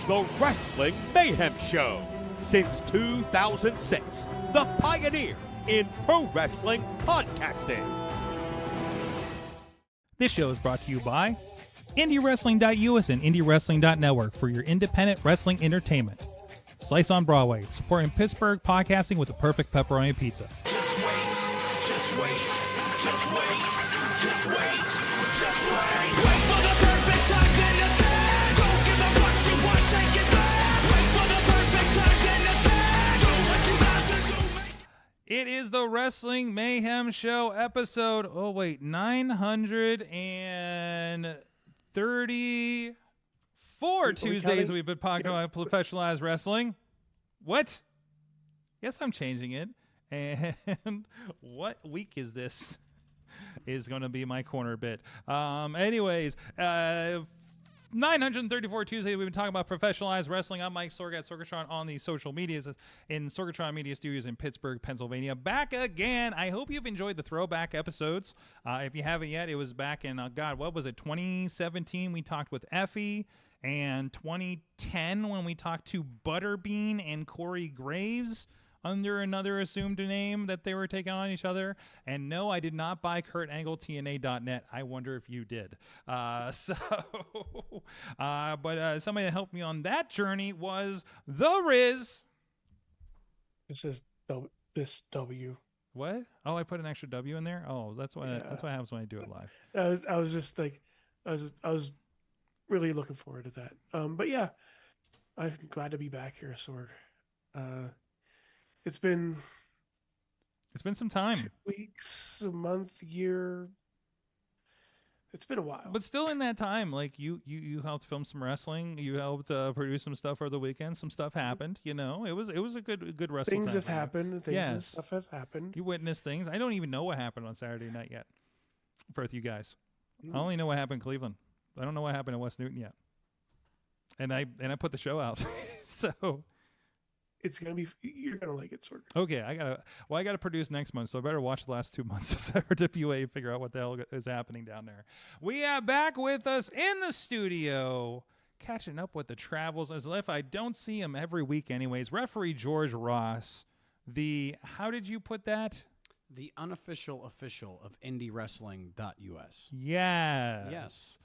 The Wrestling Mayhem Show. Since 2006, the pioneer in pro wrestling podcasting. This show is brought to you by IndyWrestling.us and IndyWrestling.network for your independent wrestling entertainment. Slice on Broadway, supporting Pittsburgh podcasting with the perfect pepperoni pizza. Just wait, just wait, just wait, just wait, just wait. Wait for the perfect time, then attack. Don't give up what you want, take it back. Wait for the perfect time, then attack. Do what you have to do. It is the Wrestling Mayhem Show episode, 934 Tuesdays we've been talking about professionalized wrestling. What? Yes, I'm changing it. And what week is this? Is going to be my corner bit. 934 Tuesday, we've been talking about professionalized wrestling. I'm Mike Sorg at Sorgatron on the social medias in Sorgatron Media Studios in Pittsburgh, Pennsylvania. Back again. I hope you've enjoyed the throwback episodes. If you haven't yet, it was back in, what was it, 2017? We talked with Effie, and 2010 when we talked to Butterbean and Corey Graves under another assumed name that they were taking on each other. And no, I did not buy Kurt Angle TNA.net. I wonder if you did. But somebody that helped me on that journey was The Riz. This is this W. What? Oh, I put an extra W in there? Oh, that's what happens when I do it live. I was just like, I was really looking forward to that. But yeah, I'm glad to be back here, Sorg. It's been some time. 2 weeks, a month, year. It's been a while. But still in that time, like you helped film some wrestling. You helped produce some stuff over the weekend. Some stuff happened, It was a good wrestling Things time have happened. Things and Yes. stuff have happened. You witnessed things. I don't even know what happened on Saturday night yet for you guys. I only know what happened in Cleveland. I don't know what happened in West Newton yet. And I put the show out. So It's gonna be. You're gonna like it, Sorg. okay, I gotta produce next month, so I better watch the last 2 months of RWA and figure out what the hell is happening down there. We have back with us in the studio, catching up with the travels as if I don't see him every week anyways. Referee George Ross, how did you put that? The unofficial official of IndyWrestling.us. Yes.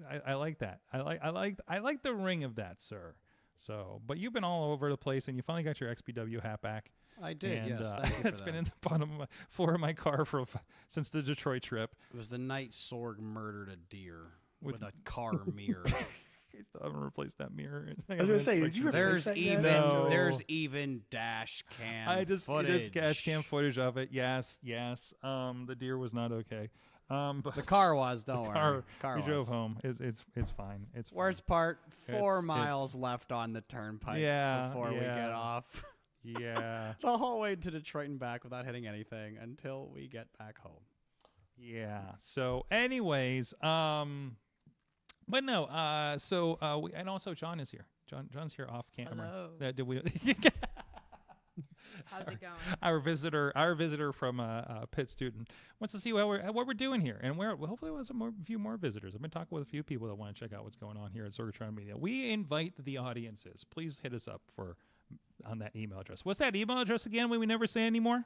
I like that. I like the ring of that, sir. So, but you've been all over the place, and you finally got your XPW hat back. I did, and, yes. Thank you for it's that. been in the bottom of my floor of my car since the Detroit trip. It was the night Sorg murdered a deer With- with a car mirror. I'm gonna replace that mirror. I was gonna say, did you replace There's that even yet? No. there's even dash cam footage. There's dash cam footage of it. Yes. The deer was not okay. But The car was. Don't the worry. car we drove home. It's fine. It's fine. Worst part: 4 It's- miles left on the turnpike before we get off. Yeah. The whole way to Detroit and back without hitting anything until we get back home. Yeah. So, anyways, but no. And also John is here. John's here off camera. Hello. Did we? How's it going? Our visitor from Pitt student wants to see what we're doing here, and hopefully we'll have a few more visitors. I've been talking with a few people that want to check out what's going on here at Sorgatron Media. We invite the audiences. Please hit us up on that email address. What's that email address again? We never say anymore.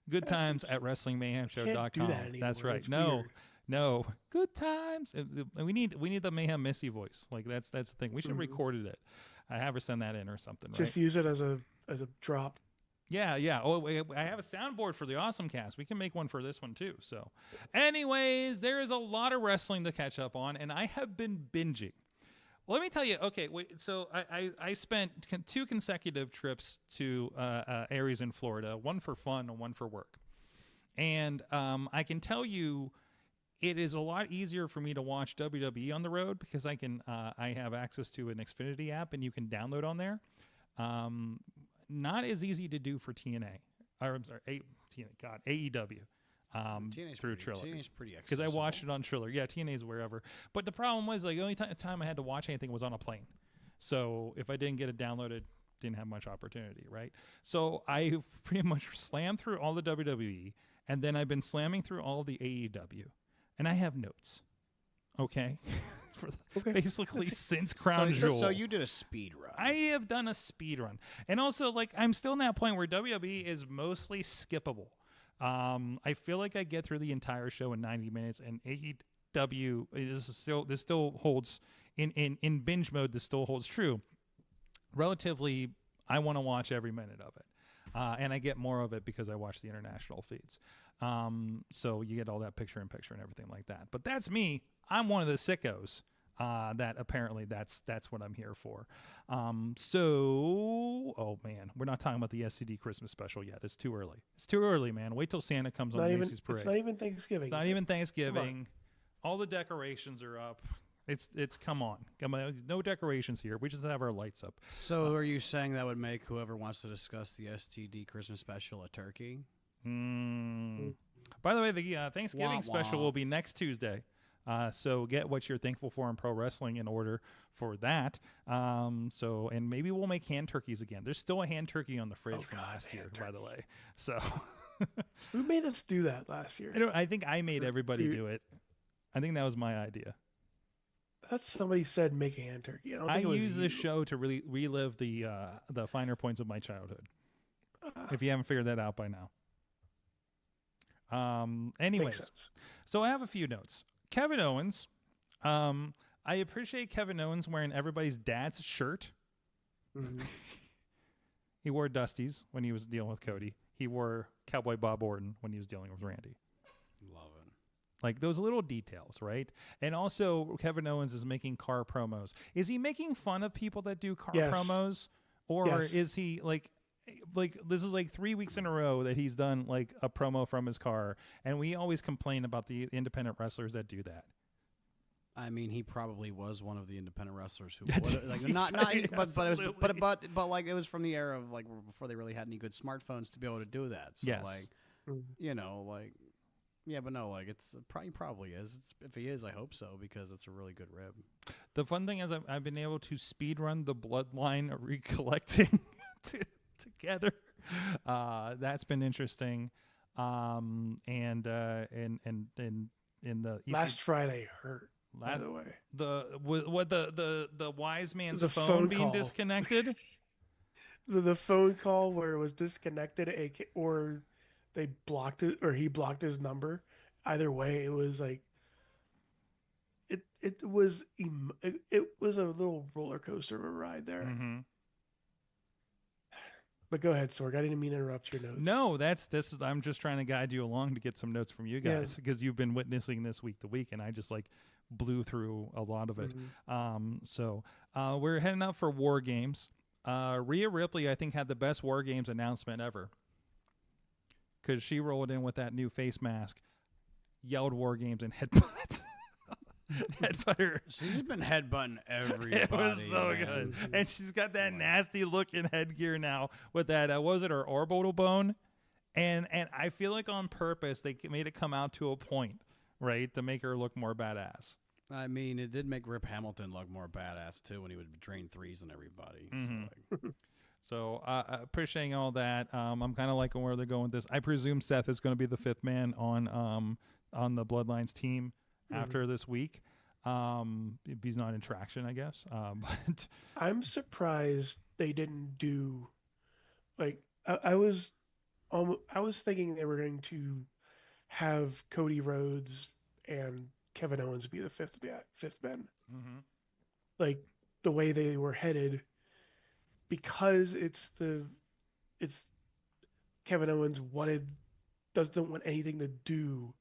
Good times at WrestlingMayhemShow.com. Can't do that anymore. That's right. It's weird. No. Good times. We need the Mayhem Missy voice. Like that's the thing. We should have recorded it. I have her send that in or something. Just right? use it as a drop. Yeah. Oh, I have a soundboard for the Awesome Cast. We can make one for this one too. So, anyways, there is a lot of wrestling to catch up on, and I have been binging. Let me tell you. Okay, so I spent 2 consecutive trips to areas in Florida, one for fun and one for work, and I can tell you, it is a lot easier for me to watch WWE on the road because I have access to an Xfinity app, and you can download on there. Not as easy to do for TNA. I'm sorry, AEW. Through Triller. TNA's pretty accessible. Because I watched it on Triller. Yeah, TNA's wherever. But the problem was, like, the only time I had to watch anything was on a plane. So if I didn't get it downloaded, didn't have much opportunity, right? So I pretty much slammed through all the WWE, and then I've been slamming through all the AEW, and I have notes. Okay. basically since Crown so, Jewel. So you did a speed run. I have done a speed run, and also like I'm still in that point where WWE is mostly skippable. I feel like I get through the entire show in 90 minutes, and AEW this still holds in binge mode. This still holds true. Relatively, I want to watch every minute of it, and I get more of it because I watch the international feeds. So you get all that picture-in-picture and everything like that. But that's me. I'm one of the sickos. That apparently that's what I'm here for. Oh man, we're not talking about the SCD Christmas special yet. It's too early. It's too early, man. Wait till Santa comes on Macy's Parade. It's not even Thanksgiving. It's not even Thanksgiving. All the decorations are up. It's come on. No decorations here. We just have our lights up. So are you saying that would make whoever wants to discuss the STD Christmas special a turkey? By the way, the Thanksgiving special will be next Tuesday. So get what you're thankful for in pro wrestling in order for that. And maybe we'll make hand turkeys again. There's still a hand turkey on the fridge from last year, by the way. So who made us do that last year? I think I made everybody do it. I think that was my idea. That's somebody said make a hand turkey. I use this show to really relive the finer points of my childhood. If you haven't figured that out by now. Anyways, so I have a few notes. Kevin Owens. I appreciate Kevin Owens wearing everybody's dad's shirt. Mm-hmm. He wore Dusty's when he was dealing with Cody. He wore Cowboy Bob Orton when he was dealing with Randy. Love it. Like those little details, right? And also Kevin Owens is making car promos. Is he making fun of people that do car promos? Or is he like this is like 3 weeks in a row that he's done like a promo from his car, and we always complain about the independent wrestlers that do that. I mean, he probably was one of the independent wrestlers who would, like but like it was from the era of like before they really had any good smartphones to be able to do that. So like, you know, like but no, like it's probably is. If he is, I hope so because it's a really good rib. The fun thing is I've been able to speed run the Bloodline recollecting together. That's been interesting. And in the last Friday hurt. By the way, the wise man's the phone being call. Disconnected. the phone call where it was disconnected, or they blocked it, or he blocked his number. Either way, it was like it was a little roller coaster of a ride there. Mm-hmm. But go ahead, Sorg. I didn't mean to interrupt your notes. No, this. I'm just trying to guide you along to get some notes from you guys because you've been witnessing this week to week, and I just like blew through a lot of it. Mm-hmm. We're heading out for War Games. Rhea Ripley, I think, had the best War Games announcement ever because she rolled in with that new face mask, yelled War Games, and headbutt. Headbutter. She's been headbutting everybody. It was so good. And she's got that nasty looking headgear now with that, what was it, her orbital bone? And I feel like on purpose they made it come out to a point, right, to make her look more badass. I mean, it did make Rip Hamilton look more badass, too, when he would drain threes on everybody. Mm-hmm. So appreciating all that. I'm kind of liking where they're going with this. I presume Seth is going to be the fifth man on the Bloodlines team after this week. If he's not in traction, I guess. But I'm surprised they didn't do like I was thinking they were going to have Cody Rhodes and Kevin Owens be the fifth man. Mm-hmm. Like the way they were headed, because it's Kevin Owens doesn't want anything to do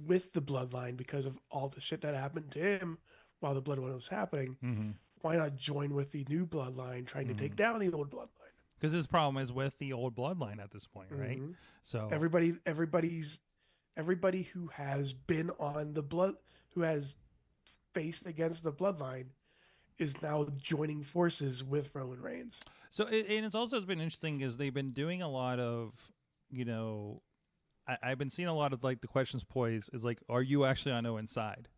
with the Bloodline because of all the shit that happened to him while the Bloodline was happening. Mm-hmm. Why not join with the new Bloodline trying to take down the old Bloodline? Because his problem is with the old Bloodline at this point, right? Mm-hmm. So everybody who has been on who has faced against the Bloodline is now joining forces with Roman Reigns. So and it's also been interesting is they've been doing a lot of, I've been seeing a lot of like the questions posed is like, are you actually on Owen's side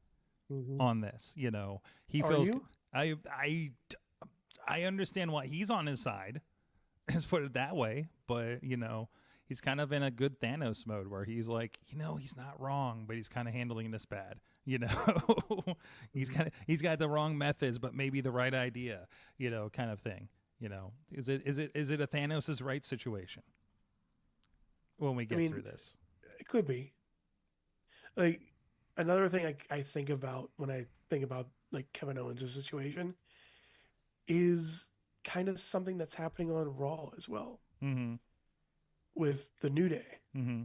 on this? He feels. I understand why he's on his side. Let's put it that way. But he's kind of in a good Thanos mode where he's like, he's not wrong, but he's kind of handling this bad. You know, he's got the wrong methods, but maybe the right idea. You know, kind of thing. You know, is it a Thanos' right situation when we get through this? It could be. Like another thing I think about when I think about like Kevin Owens' situation is kind of something that's happening on Raw as well. Mm-hmm. With the New Day. Mm-hmm.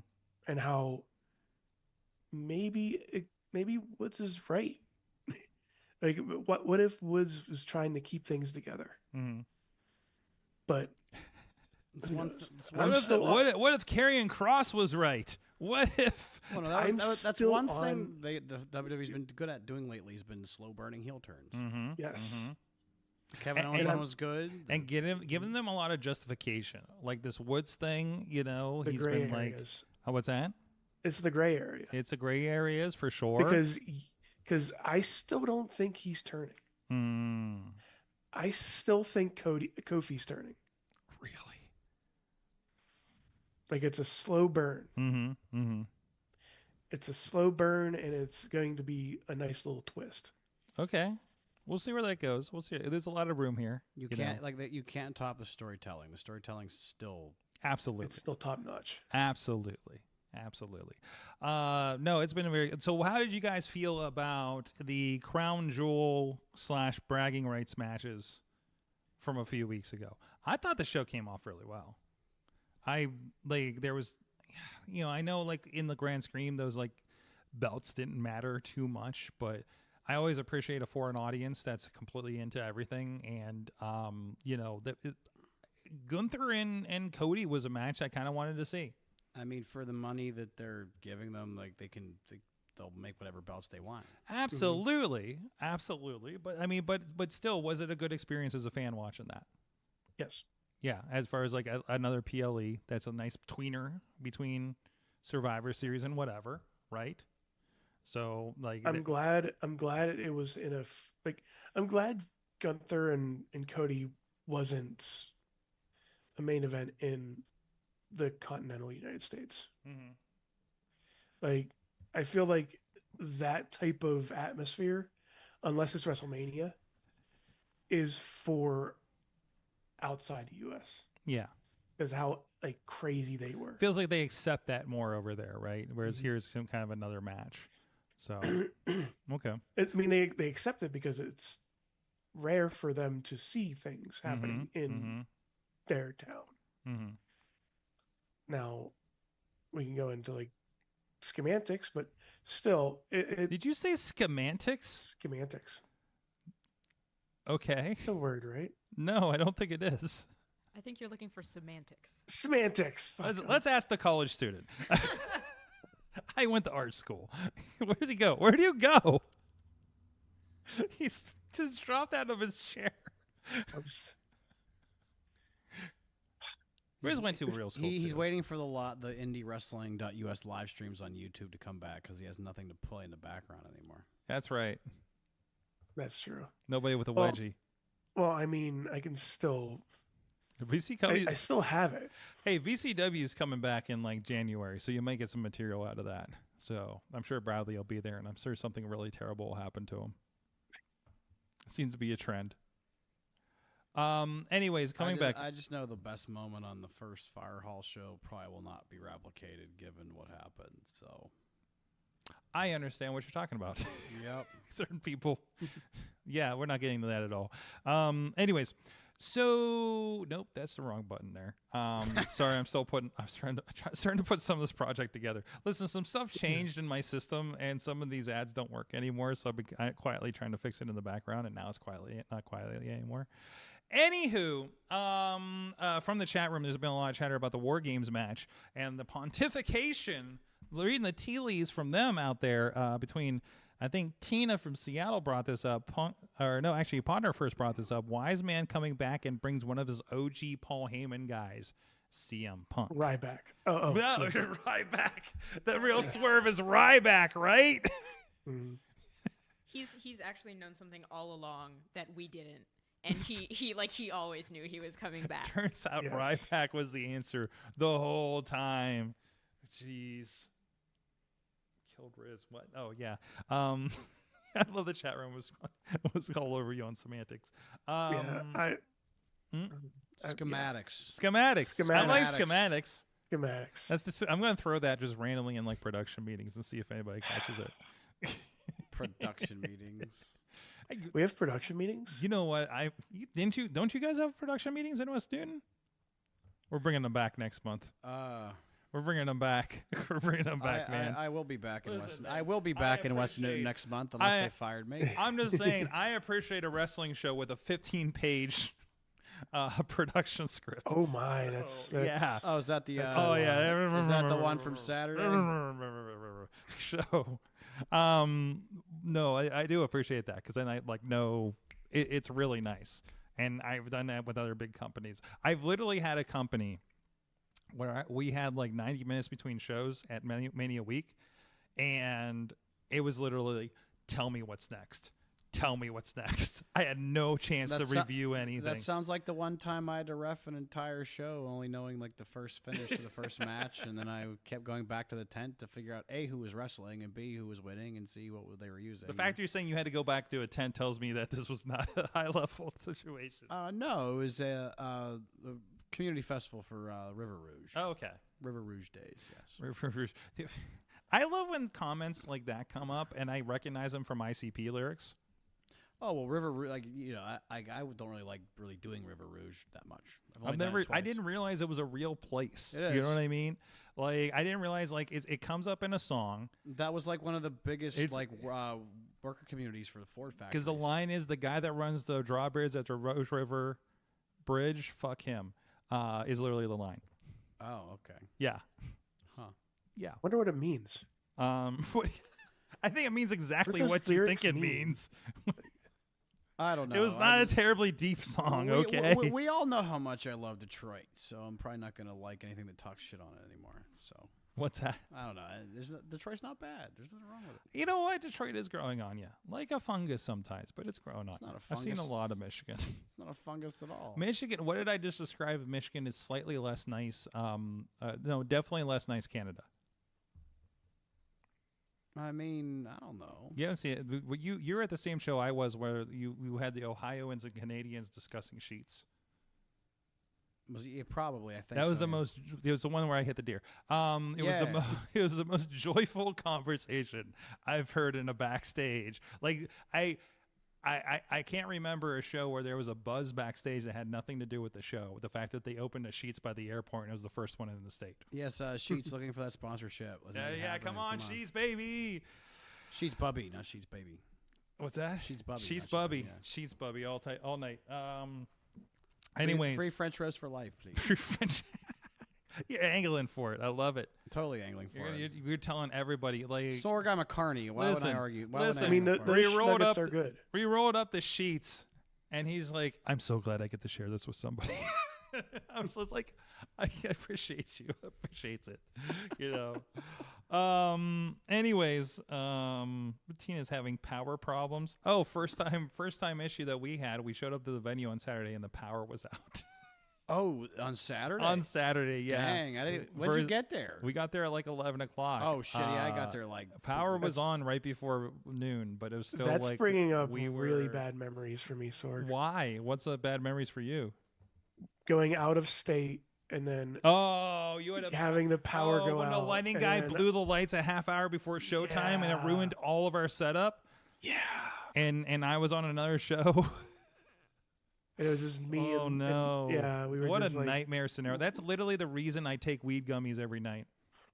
And how maybe Woods is right. Like what if Woods was trying to keep things together? Mm-hmm. But what if Karrion Kross was right? What if? Well, no, that's one thing the WWE's been good at doing lately. Has been slow burning heel turns. Mm-hmm. Yes. Mm-hmm. Kevin Owens one was good, and giving them a lot of justification, like this Woods thing. You know, the he's gray been areas. like, oh, what's that? It's the gray area. It's the gray areas for sure. Because I still don't think he's turning. I still think Kofi's turning. Really? Like it's a slow burn. Mm-hmm. Mm-hmm. It's a slow burn, and it's going to be a nice little twist. Okay. We'll see where that goes. We'll see. There's a lot of room here. You can't like that. You can't top the storytelling. The storytelling's still absolutely. It's still top notch. Absolutely. No, it's been a very. So, how did you guys feel about the Crown Jewel / bragging rights matches from a few weeks ago? I thought the show came off really well. There was, you know, I know like in the grand scheme, those like belts didn't matter too much, but I always appreciate a foreign audience that's completely into everything. And, you know, Gunther and Cody was a match I kind of wanted to see. I mean, for the money that they're giving them, like they'll make whatever belts they want. Absolutely. Absolutely. But I mean, but still, was it a good experience as a fan watching that? Yes. Yeah. As far as like another PLE, that's a nice tweener between Survivor Series and whatever. Right. So like, I'm glad it was I'm glad Gunther and Cody wasn't a main event in the continental United States. Mm-hmm. Like, I feel like that type of atmosphere, unless it's WrestleMania, is for outside the U.S. Yeah. Because how like crazy they were. Feels like they accept that more over there, right? Whereas here's some kind of another match. So, okay. I mean, they accept it because it's rare for them to see things happening in their town. Mm-hmm. Now, we can go into like schematics, but still, Did you say schematics? Schematics. Okay. It's a word, right? No, I don't think it is. I think you're looking for semantics. Semantics. Let's ask the college student. I went to art school. Where does he go? Where do you go? He's just dropped out of his chair. Where's went to real school? He's waiting for the IndyWrestling.us live streams on YouTube to come back because he has nothing to play in the background anymore. That's right. That's true. Nobody with a wedgie. Well, I mean, I can still. VCW. I still have it. Hey, VCW is coming back in like January, so you might get some material out of that. So I'm sure Bradley will be there, and I'm sure something really terrible will happen to him. It seems to be a trend. Anyways, coming back. I just know the best moment on the first Fire Hall show probably will not be replicated given what happened. So I understand what you're talking about. Yep. Certain people. Yeah, we're not getting to that at all. Anyways, so nope, that's the wrong button there. Sorry, I was starting to put some of this project together. Listen, some stuff changed in my system, and some of these ads don't work anymore. So I'm quietly trying to fix it in the background, and now it's not quietly anymore. Anywho, from the chat room, there's been a lot of chatter about the War Games match and the pontification. Reading the tea leaves from them out there between, I think Tina from Seattle brought this up. Potter first brought this up. Wise Man coming back and brings one of his OG Paul Heyman guys, CM Punk. Ryback. No, Ryback. The real swerve is Ryback, right? Mm-hmm. He's actually known something all along that we didn't. And he always knew he was coming back. Turns out Ryback was the answer the whole time. Jeez. killed Riz. What? Oh yeah. I love the chat room was all over you on semantics. Schematics. Schematics. I like schematics. Schematics. I'm going to throw that just randomly in like production meetings and see if anybody catches it. Production meetings. We have production meetings. You know what? Don't you guys have production meetings in West Newton? We're bringing them back next month. We're bringing them back. We're bringing them back, man. I will be back in West. I will be back in West Newton next month unless they fired me. I'm just saying. I appreciate a wrestling show with a 15-page production script. Oh my, that's yeah. Oh, is that the? Oh yeah. Is that the one from Saturday? Show. No, I do appreciate that because then I know it's really nice, and I've done that with other big companies. I've literally had a company where we had like 90 minutes between shows at many a week, and it was literally tell me what's next. Tell me what's next. I had no chance to review anything. That sounds like the one time I had to ref an entire show, only knowing like the first finish of the first match, and then I kept going back to the tent to figure out A, who was wrestling, and B, who was winning, and C, what they were using. The fact you're saying you had to go back to a tent tells me that this was not a high-level situation. No, it was a community festival for River Rouge. Oh, okay. River Rouge days, yes. River Rouge. I love when comments like that come up, and I recognize them from ICP lyrics. Oh well, River Rouge, like I don't really like doing River Rouge that much. I didn't realize it was a real place. It is. You know what I mean? Like I didn't realize like it comes up in a song. That was like one of the biggest worker communities for the Ford factory. Because the line is the guy that runs the drawbridge at the Rouge River Bridge. Fuck him. Is literally the line. Oh, okay. Yeah. Huh. Yeah. Wonder what it means. What? I think it means exactly what you think it means. I don't know. It was not a terribly deep song, okay? We all know how much I love Detroit, so I'm probably not going to like anything that talks shit on it anymore. So what's that? I don't know. Detroit's not bad. There's nothing wrong with it. You know what? Detroit is growing on you. Like a fungus sometimes, but it's growing on. It's not a I've fungus. seen a lot of Michigan. It's not a fungus at all. Michigan, what did I just describe? Michigan is slightly less nice. No, definitely less nice Canada. I mean, I don't know. You haven't seen it. You're at the same show I was where you had the Ohioans and Canadians discussing sheets. Probably, I think that was so, the most. It was the one where I hit the deer. It was the most joyful conversation I've heard in a backstage. Like I can't remember a show where there was a buzz backstage that had nothing to do with the show. With the fact that they opened a Sheets by the airport and it was the first one in the state. Yes, Sheets looking for that sponsorship. Come on, Sheets baby. Sheets Bubby, not Sheets Baby. What's that? Sheets Bubby. Sheets Bubby. Yeah. Sheets Bubby all night. Anyways, free French roast for life, please. Free French. You're angling for it. I love it. Totally angling for it. You're telling everybody like Sorg, I'm a carny. Why would I argue? I mean, the nuggets are good. We rolled up the sheets, and he's like, "I'm so glad I get to share this with somebody." I was just like, "I appreciate you. Appreciates it." You know. Anyways, Tina's having power problems. Oh, first time issue that we had. We showed up to the venue on Saturday, and the power was out. Oh, on Saturday? On Saturday, yeah. Dang, when'd you get there? We got there at like 11 o'clock. Oh, shit, yeah, I got there like... Power was on right before noon, but it was still That's bringing up really bad memories for me, Sorg. Why? What's the bad memories for you? Going out of state and then you had having the power go when out. The lighting guy blew the lights a half hour before showtime, and it ruined all of our setup. Yeah. And I was on another show. It was just me. Oh no! Yeah, we were. What just a nightmare scenario. That's literally the reason I take weed gummies every night.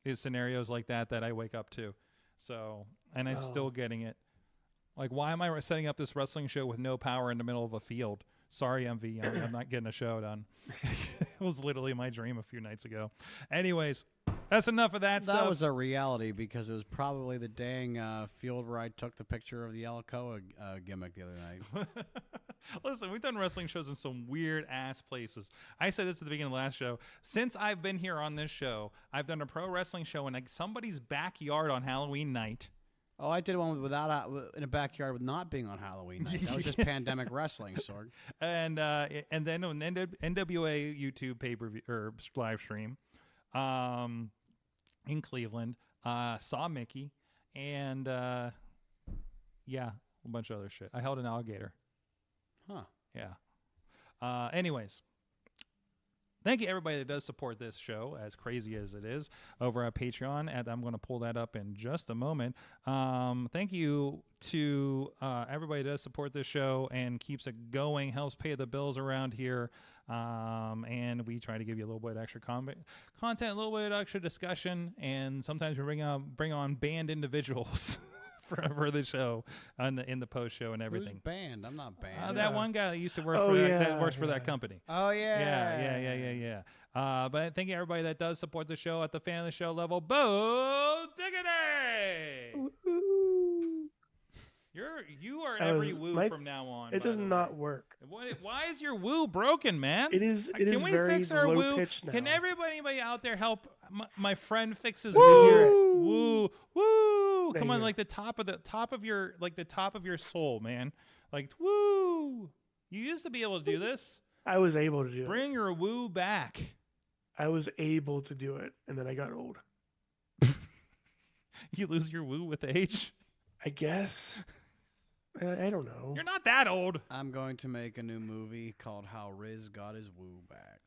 Is scenarios like that I wake up to. So, and I'm still getting it. Like, why am I setting up this wrestling show with no power in the middle of a field? Sorry, MV, I'm not getting a show done. It was literally my dream a few nights ago. Anyways, that's enough of that stuff. That was a reality because it was probably the dang field where I took the picture of the Alcoa gimmick the other night. Listen, we've done wrestling shows in some weird-ass places. I said this at the beginning of the last show. Since I've been here on this show, I've done a pro wrestling show in somebody's backyard on Halloween night. Oh, I did one without in a backyard with not being on Halloween night. That was just pandemic wrestling, Sorg. And then on NWA YouTube pay-per-view or live stream in Cleveland, saw Mickey and yeah, a bunch of other shit. I held an alligator. Huh. Yeah. Anyways. Thank you, everybody that does support this show, as crazy as it is, over at Patreon. And I'm going to pull that up in just a moment. Thank you to everybody that does support this show and keeps it going, helps pay the bills around here. And we try to give you a little bit of extra content, a little bit of extra discussion, and sometimes we bring on banned individuals. For the show in the post show and everything. Who's banned? I'm not banned. That one guy that used to work that works for that company. Oh yeah. Yeah. But thank you everybody that does support the show at the fan of the show level. Bo Diggity! You are every woo from now on. It does not work. Why is your woo broken, man? It is. Can we very fix our low woo? pitch now. Can anybody out there help my friend fix his Woo! woo? Woo! There Come you on, go. like the top of your soul, man. Like woo! You used to be able to do this. I was able to do it. Bring your woo back. I was able to do it, and then I got old. You lose your woo with age. I guess. I don't know. You're not that old. I'm going to make a new movie called How Riz Got His Woo Back.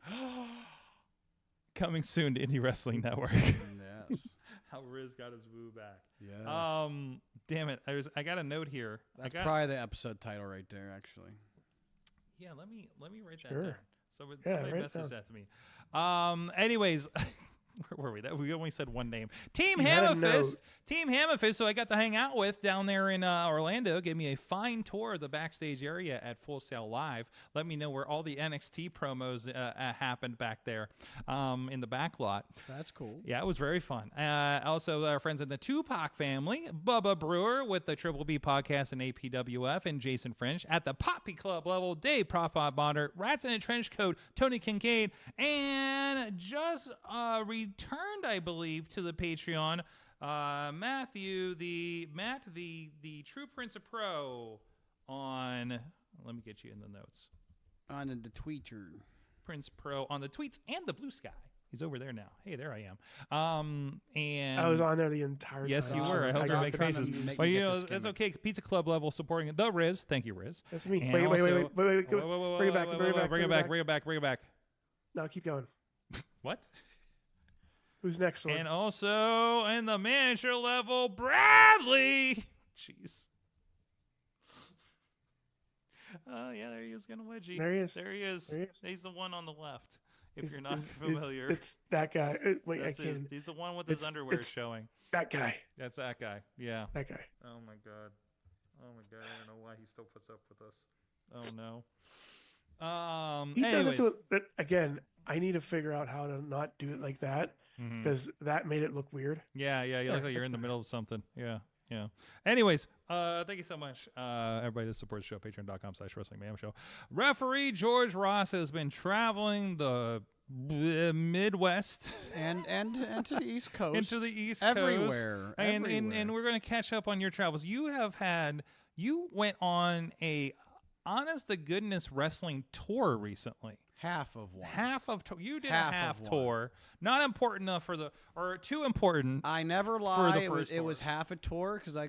Coming soon to Indie Wrestling Network. Yes. How Riz got his woo back. Yes. Damn it. I got a note here. That's probably the episode title right there, actually. Yeah, let me write that Sure. down. Somebody write it message down. that to me. Anyways, where were we? We only said one name. Team You had a Hammerfist. note. Team Hammerfist, who I got to hang out with down there in Orlando, gave me a fine tour of the backstage area at Full Sail Live. Let me know where all the NXT promos happened back there in the back lot. That's cool. Yeah, it was very fun. Also, our friends in the Tupac family, Bubba Brewer with the Triple B podcast and APWF, and Jason French. At the Poppy Club level, Dave Profit Bonner, Rats in a Trench Coat, Tony Kincaid, and just returned, I believe, to the Patreon, Matt, the True Prince of Pro on, let me get you in the notes. On the Twitter. Prince Pro on the tweets and the Blue Sky. He's over there now. Hey, there I am. And I was on there the entire yes, time. you were. I hope you're got making trying to faces. make Well, you you get know, this it's gimmick. okay. Pizza Club level supporting the Riz. Thank you, Riz. That's me. And Wait, also- bring it back. Bring it back. No, keep going. What? Who's next one? And also in the manager level, Bradley. Jeez. Oh, yeah, there he is, gonna wedgie. There he is. There he is. There he is. He's the one on the left. If It's- you're not it's- familiar, it's that guy. Wait, That's I his- can't. he's the one with his underwear it's- showing. That guy. That's that guy. Yeah. That guy. Oh my god. I don't know why he still puts up with us. Oh no. He doesn't Anyways. do it, but again, I need to figure out how to not do it like that Mhm. because that made it look weird. Yeah, you Yeah, look like you're that's in the fine. middle of something. Yeah. Anyways, thank you so much, everybody that supports the show, patreon.com/Wrestling Mayhem Show. Referee George Ross has been traveling the Midwest And to the East Coast. into the East everywhere. Coast. And we're going to catch up on your travels. You went on a honest to goodness wrestling tour recently. half of one. You did Half a half of one. tour. Not important enough or too important. I never For lie. the first It was tour. half a tour because I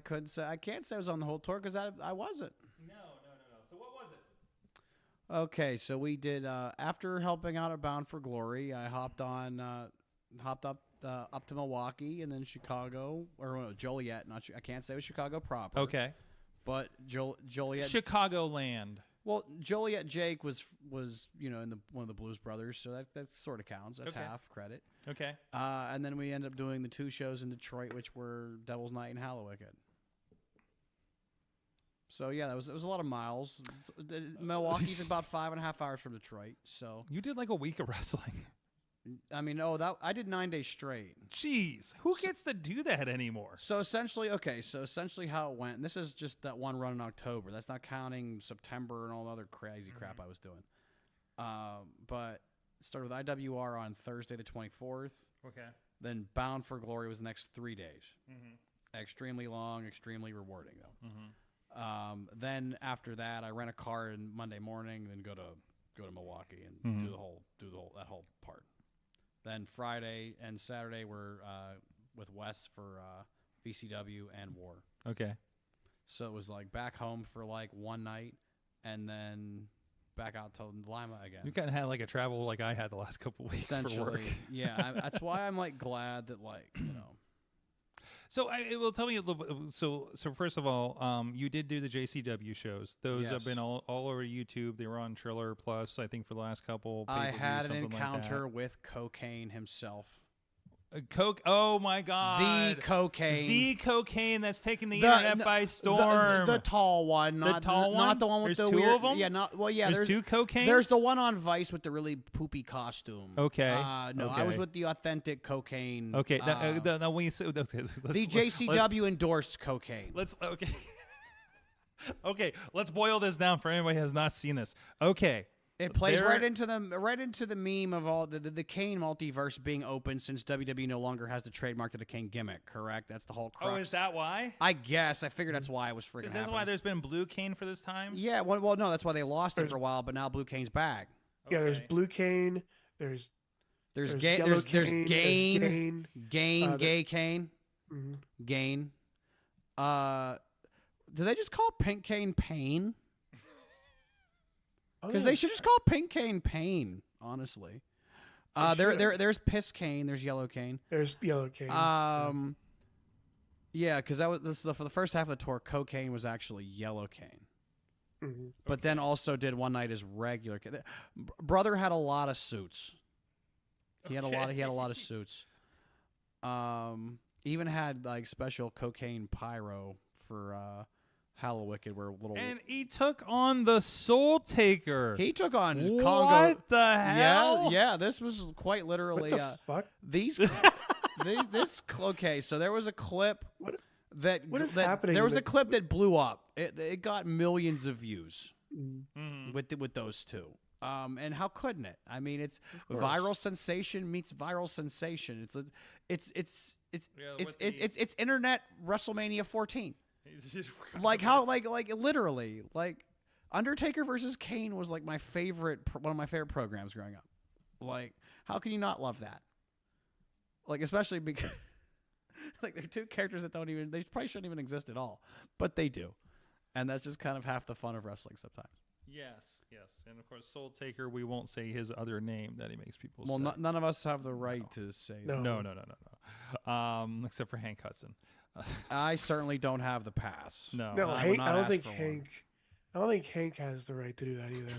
can't say I was on the whole tour because I wasn't. No. So what was it? Okay, so we did after helping out at Bound for Glory. I hopped up to Milwaukee and then Chicago or no, Joliet. I can't say it was Chicago proper. Okay. But Joliet. Chicagoland. Well, Joliet Jake was in one of the Blues Brothers, so that sort of counts. That's Okay. half credit. Okay. And then we ended up doing the 2 shows in Detroit, which were Devil's Night and Hallowicked. So yeah, it was a lot of miles. Milwaukee's about 5.5 hours from Detroit. So You did like a week of wrestling. I mean, I did 9 days straight. Jeez. Who gets to do that anymore? So essentially how it went, and this is just that one run in October. That's not counting September and all the other crazy crap I was doing. But it started with IWR on Thursday the 24th. Okay. Then Bound for Glory was the next 3 days. Mm-hmm. Extremely long, extremely rewarding though. Mm-hmm. Then after that, I rent a car on Monday morning, then go to Milwaukee and do that whole part. Then Friday and Saturday were with Wes for ECW, and War. Okay. So it was like back home for like one night, and then back out to Lima again. You kind of had like a travel like I had the last couple of weeks for work. Yeah. That's why I'm like glad that So it will tell me a little bit. So first of all, you did do the JCW shows. Those have been all over YouTube. They were on Triller Plus, I think, for the last couple. I had an something encounter like with Cocaine himself. Coke. Oh my God. The cocaine that's taking the internet by storm. The tall one, not the tall one. Not the one with There's the two weird. of them. Yeah, There's two cocaines. There's the one on Vice with the really poopy costume. Okay. No, okay. I was with the authentic cocaine. Okay. Now when you say the JCW endorsed cocaine. Okay. Okay. Let's boil this down for anybody who has not seen this. Okay. It plays right into the meme of all the Kane multiverse being open since WWE no longer has the trademark to the Kane gimmick. Correct? That's the whole crux. Oh, is that why? I guess. I figured that's why it was freaking. Because that's why there's been Blue Kane for this time. Yeah. Well, no, that's why they lost it for a while, but now Blue Kane's back. Yeah, there's Blue Kane. There's Gay Kane. Gay Kane. Mm-hmm. Gain. Do they just call Pink Kane Pain? Because they should just call Pink Cane Pain, honestly. There's Piss Cane. There's Yellow Cane. There's Yellow Cane. Yeah, because for the first half of the tour, Cocaine was actually Yellow Cane. Mm-hmm. But then also did one night as regular. Brother had a lot of suits. He had a lot of suits. Even had like special cocaine pyro for Hallowicked, where little. And he took on the Soul Taker. He took on what Congo. What the hell? Yeah. This was quite literally. What the fuck? Okay, so there was a clip. What is happening? There was a clip that blew up. It got millions of views Mm-hmm. with those two. And how couldn't it? I mean, it's viral sensation meets viral sensation. It's internet WrestleMania 14. Like how like literally like Undertaker versus Kane was like one of my favorite programs growing up. Like how can you not love that? Like especially because like they're two characters that they probably shouldn't even exist at all, but they do, and that's just kind of half the fun of wrestling sometimes. Yes, and of course Soul Taker. We won't say his other name that he makes people. Well, say. None of us have the right to say that. No. Except for Hank Hudson. I certainly don't have the pass. No, Hank. I don't think Hank has the right to do that either.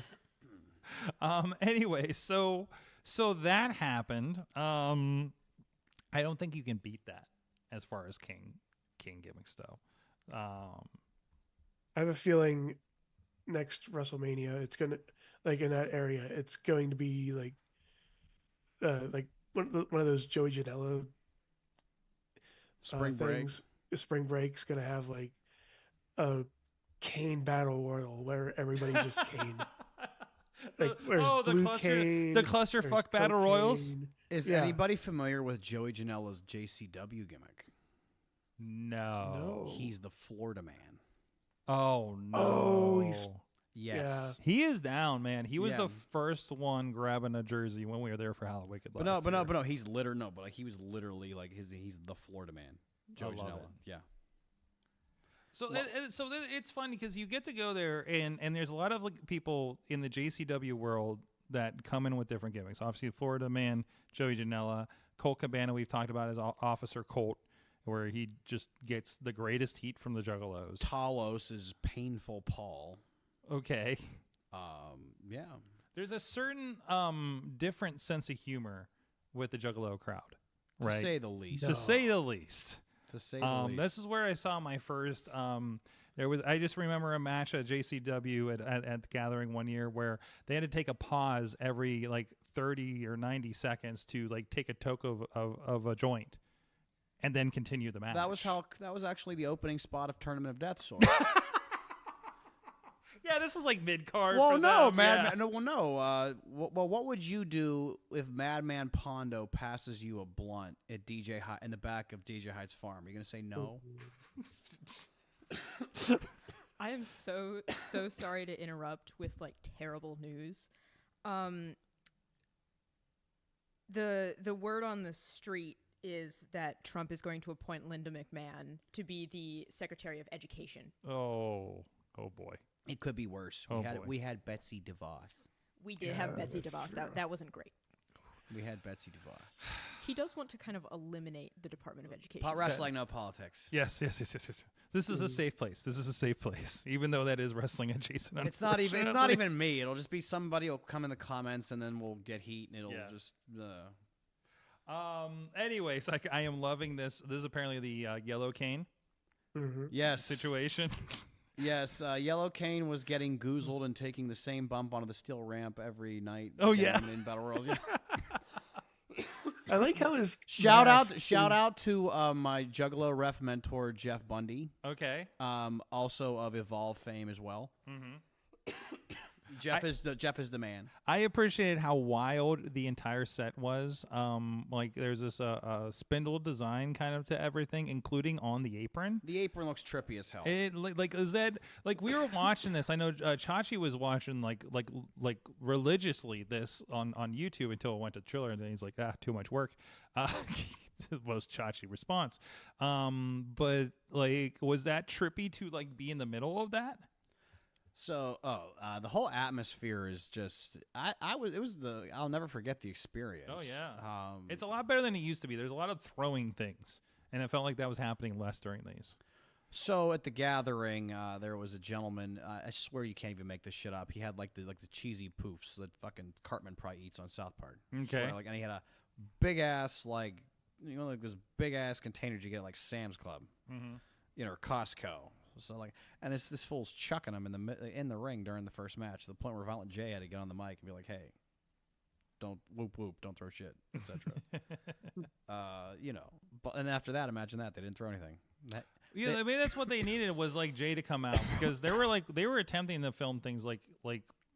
Anyway, so that happened. I don't think you can beat that as far as King gimmicks though. I have a feeling next WrestleMania it's gonna like in that area it's going to be like one of those Joey Janela Spring things. Spring Break's gonna have like a Kane battle royal where everybody's just Kane. Like, the clusterfuck battle royals. Is anybody familiar with Joey Janela's JCW gimmick? No. He's the Florida Man. Oh no. Oh, yes. Yeah. He is down, man. He was the first one grabbing a jersey when we were there for Hallowicked last year. But no, he was literally like he's the Florida Man. Joey Janela. Yeah. So it's funny because you get to go there and there's a lot of like, people in the JCW world that come in with different gimmicks. Obviously, Florida Man, Joey Janela, Colt Cabana. We've talked about as Officer Colt, where he just gets the greatest heat from the Juggalos. Talos is Painful Paul. Okay. Yeah. There's a certain different sense of humor with the Juggalo crowd, right? To say the least. To say the least. To say the least. This is where I saw my first. I just remember a match at JCW at the Gathering one year where they had to take a pause every like 30 or 90 seconds to like take a toke of a joint, and then continue the match. That was actually the opening spot of Tournament of Death. So. Yeah, this was like mid-card. Well, for no, them. What would you do if Madman Pondo passes you a blunt at DJ Hyde in the back of DJ Hyde's farm? Are you gonna say no? I am so sorry to interrupt with like terrible news. The word on the street is that Trump is going to appoint Linda McMahon to be the Secretary of Education. Oh boy. It could be worse. We had Betsy DeVos. We did have Betsy DeVos. That wasn't great. We had Betsy DeVos. He does want to kind of eliminate the Department of Education. Pot wrestling, no politics. Yes. This is a safe place. This is a safe place, even though that is wrestling adjacent. It's not even me. It'll just be somebody will come in the comments, and then we'll get heat, and it'll just. Anyways, I am loving this. This is apparently the Yellow Cane yes situation. Yes, Yellow Cane was getting goozled and taking the same bump onto the steel ramp every night. Oh yeah, in Battle Royals. Yeah. I like how his shout out to my Juggalo ref mentor Jeff Bundy. Okay. Also of Evolve fame as well. Jeff is the man. I appreciated how wild the entire set was. Like there's this spindle design kind of to everything, including on the apron. The apron looks trippy as hell. It like is that like we were watching this. I know Chachi was watching like religiously this on YouTube until it went to Triller, and then he's like, too much work. Was Chachi response. But like, was that trippy to like be in the middle of that? So, the whole atmosphere is just. I'll never forget the experience. Oh yeah, it's a lot better than it used to be. There's a lot of throwing things, and it felt like that was happening less during these. So at the gathering, there was a gentleman. I swear you can't even make this shit up. He had like the cheesy poofs that fucking Cartman probably eats on South Park. Okay, and he had a big ass like this big ass containers you get at like Sam's Club, or Costco. So like, and this fool's chucking him in the ring during the first match, to the point where Violent J had to get on the mic and be like, "Hey, don't whoop whoop, don't throw shit, etc." But and after that, imagine that they didn't throw anything. I mean that's what they needed was like Jay to come out, because they were attempting to film things like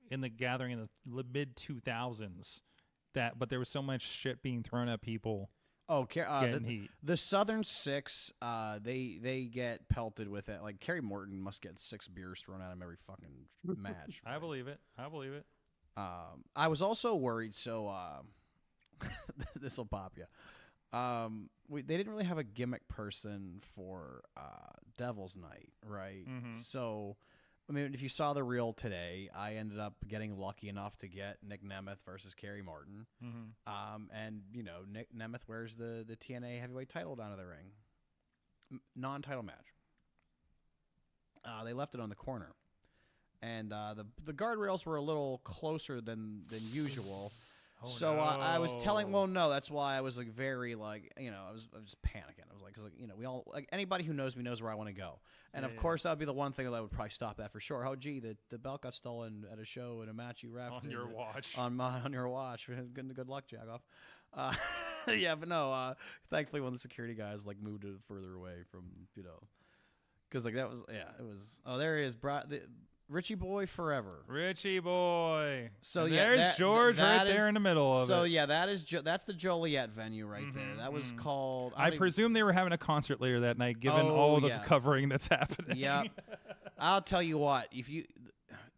in the gathering in the mid 2000s but there was so much shit being thrown at people. Oh, the Southern Six, they get pelted with it. Like Kerry Morton must get 6 beers thrown at him every fucking match. Right? I believe it. I was also worried. So this will pop you. They didn't really have a gimmick person for Devil's Night, right? So. I mean, if you saw the reel today, I ended up getting lucky enough to get Nick Nemeth versus Kerry Martin. And, Nick Nemeth wears the TNA heavyweight title down to the ring. Non-title match. They left it on the corner. And the guardrails were a little closer than usual. So I was telling, that's why I was like very like, I was just panicking. I was like, 'cause we all, like anybody who knows me knows where I want to go. And of course that would be the one thing that would probably stop that for sure. Oh, gee, the belt got stolen at a show in a match you reffed. On your watch. On your watch. Good luck, Jagoff. Yeah, but no, thankfully one of the security guys like moved it further away from, because like that was, it was, there he is, Richie Boy forever. Richie Boy. So and there's George right there in the middle of it. So yeah, that's the Joliet venue right there. That was called. I presume they were having a concert later that night, given all the covering that's happening. Yeah, I'll tell you what.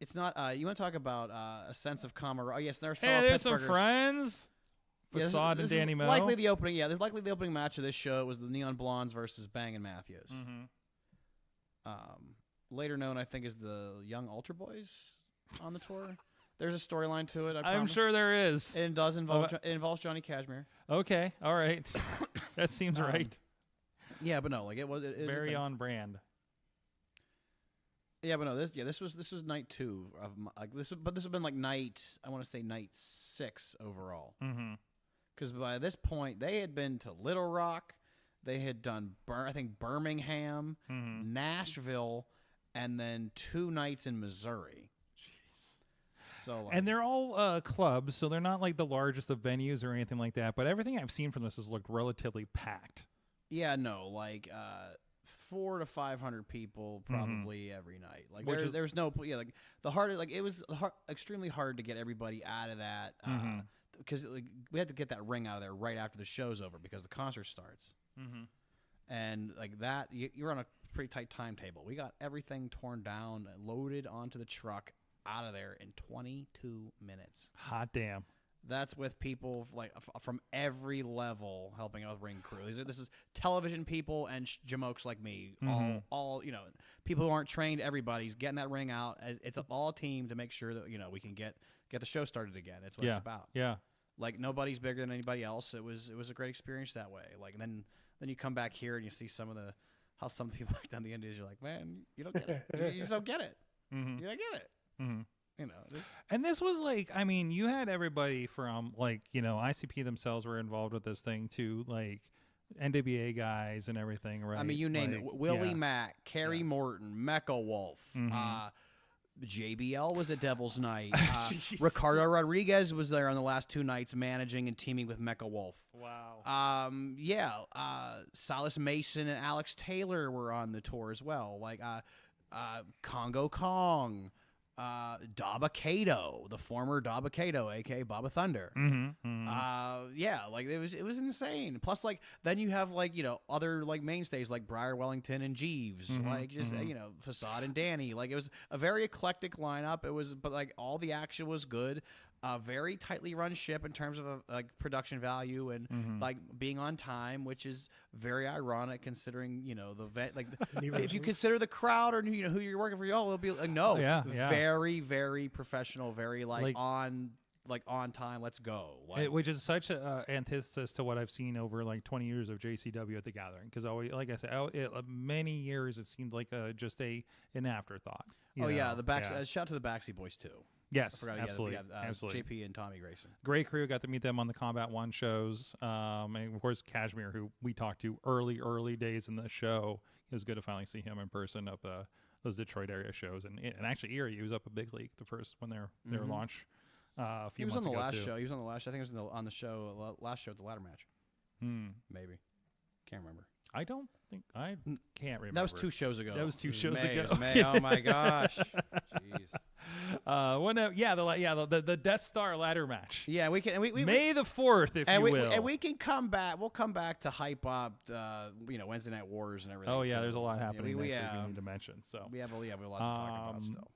It's not. You want to talk about a sense of camaraderie? Oh, yes, there's some friends. Facade and Danny Moe. Likely the opening. Yeah, this likely the opening match of this show was the Neon Blondes versus Bang and Matthews. Later known, I think, as the Young Ultra Boys on the tour. There's a storyline to it. I'm sure there is. It does involve. It involves Johnny Cashmere. Okay, all right, that seems right. Yeah, but no, like it was very on brand. Yeah, but no, this was night 2 of this would have been like night 6 overall. Because by this point they had been to Little Rock, they had done Birmingham, Nashville. And then 2 nights in Missouri. Jeez. So, and they're all clubs, so they're not like the largest of venues or anything like that. But everything I've seen from this has looked relatively packed. Yeah, no, like 400 to 500 people probably every night. Like there's no like the hardest, like it was extremely hard to get everybody out of that because like we had to get that ring out of there right after the show's over because the concert starts. And like that, you're on a pretty tight timetable. We got everything torn down, loaded onto the truck, out of there in 22 minutes. Hot damn. That's with people like from every level helping out with ring crew. This is television people and jamokes like me. All people who aren't trained. Everybody's getting that ring out. It's all a team to make sure that we can get the show started again. That's what it's about. Yeah. Like nobody's bigger than anybody else. It was a great experience that way. Like and then you come back here and you see how some people act on the Indies. You're like, man, you don't get it. You just don't get it. You don't get it. And this was like, I mean, you had everybody from like, ICP themselves were involved with this thing too, like NWA guys and everything, right? I mean, you name it. Willie Mack, Kerry Morton, Mecha Wolf, JBL was at Devil's Night. Ricardo Rodriguez was there on the last 2 nights managing and teaming with Mecha Wolf. Wow. Silas Mason and Alex Taylor were on the tour as well. Like Congo Kong. Daba Kato, the former Daba Kato, aka Baba Thunder. Like it was insane. Plus, like then you have like other like mainstays like Briar Wellington and Jeeves, like just Facade and Danny. Like it was a very eclectic lineup. But like all the action was good. Very tightly run ship in terms of like production value and like being on time, which is very ironic considering if you consider the crowd or who you're working for, it'll be like very very professional, very like on time. Let's go. Which is such a antithesis to what I've seen over like 20 years of JCW at the Gathering, because always, like I said, many years it seemed like just an afterthought. Shout out to the Backseat Boys too. Yes, absolutely. Absolutely. JP and Tommy Grayson. Great crew. Got to meet them on the Combat One shows. And of course, Kashmir, who we talked to early days in the show. It was good to finally see him in person up those Detroit area shows. And actually, Erie, he was up a big league the first when their launch a few months ago. He was on the last too. show. He was on the last show. I think it was on the show, last show at the ladder match. Maybe. Can't remember. I don't think I can't remember. That was 2 shows ago. That was 2 shows ago. Oh my gosh. Jeez. The Death Star ladder match. Yeah, we can. May the 4th, if you will. And we can come back. We'll come back to hype up, Wednesday Night Wars and everything. Oh yeah, there's a lot happening we next week we need to mention. So we have a lot to talk about still.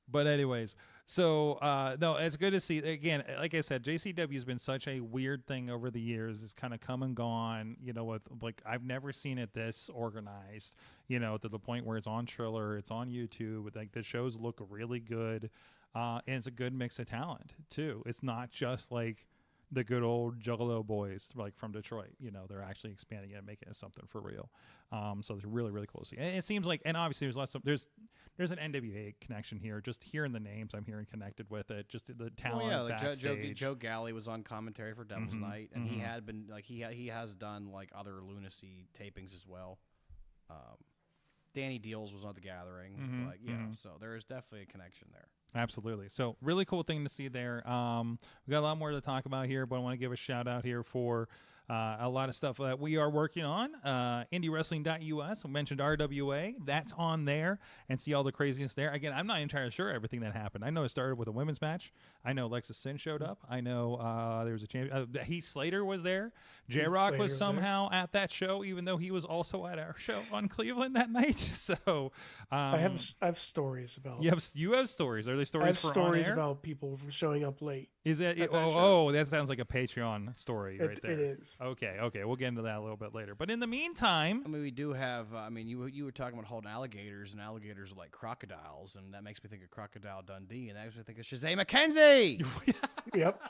But anyways, so no, it's good to see. Again, like I said, JCW has been such a weird thing over the years. It's kind of come and gone. With like I've never seen it this organized. To the point where it's on Triller, it's on YouTube. Like the shows look really good, and it's a good mix of talent too. It's not just like the good old Juggalo boys like from Detroit. They're actually expanding it and making it something for real. So it's really, really cool to see. And it seems like, and obviously there's an NWA connection here. Just hearing the names, I'm hearing connected with it. Just the talent backstage. Joe Galley was on commentary for Devil's Night, and he had been like he has done like other Lunacy tapings as well. Danny Deals was on the Gathering, so there is definitely a connection there. Absolutely. So really cool thing to see there. We got a lot more to talk about here, but I want to give a shout out here for a lot of stuff that we are working on. IndyWrestling.us. I mentioned RWA. That's on there, and see all the craziness there. Again, I'm not entirely sure everything that happened. I know it started with a women's match. I know Lexus Sin showed up. I know there was a champion. Heath Slater was there. J-Rock was somehow at that show, even though he was also at our show on Cleveland that night. So I have stories about. You have stories. Are they stories? I have for stories on air? About people showing up late. Is that it? That sounds like a Patreon story right there. It is. Okay, we'll get into that a little bit later. But in the meantime, I mean, we do have. You were talking about holding alligators, and alligators are like crocodiles, and that makes me think of Crocodile Dundee, and that makes me think of Shazam McKenzie. Yep.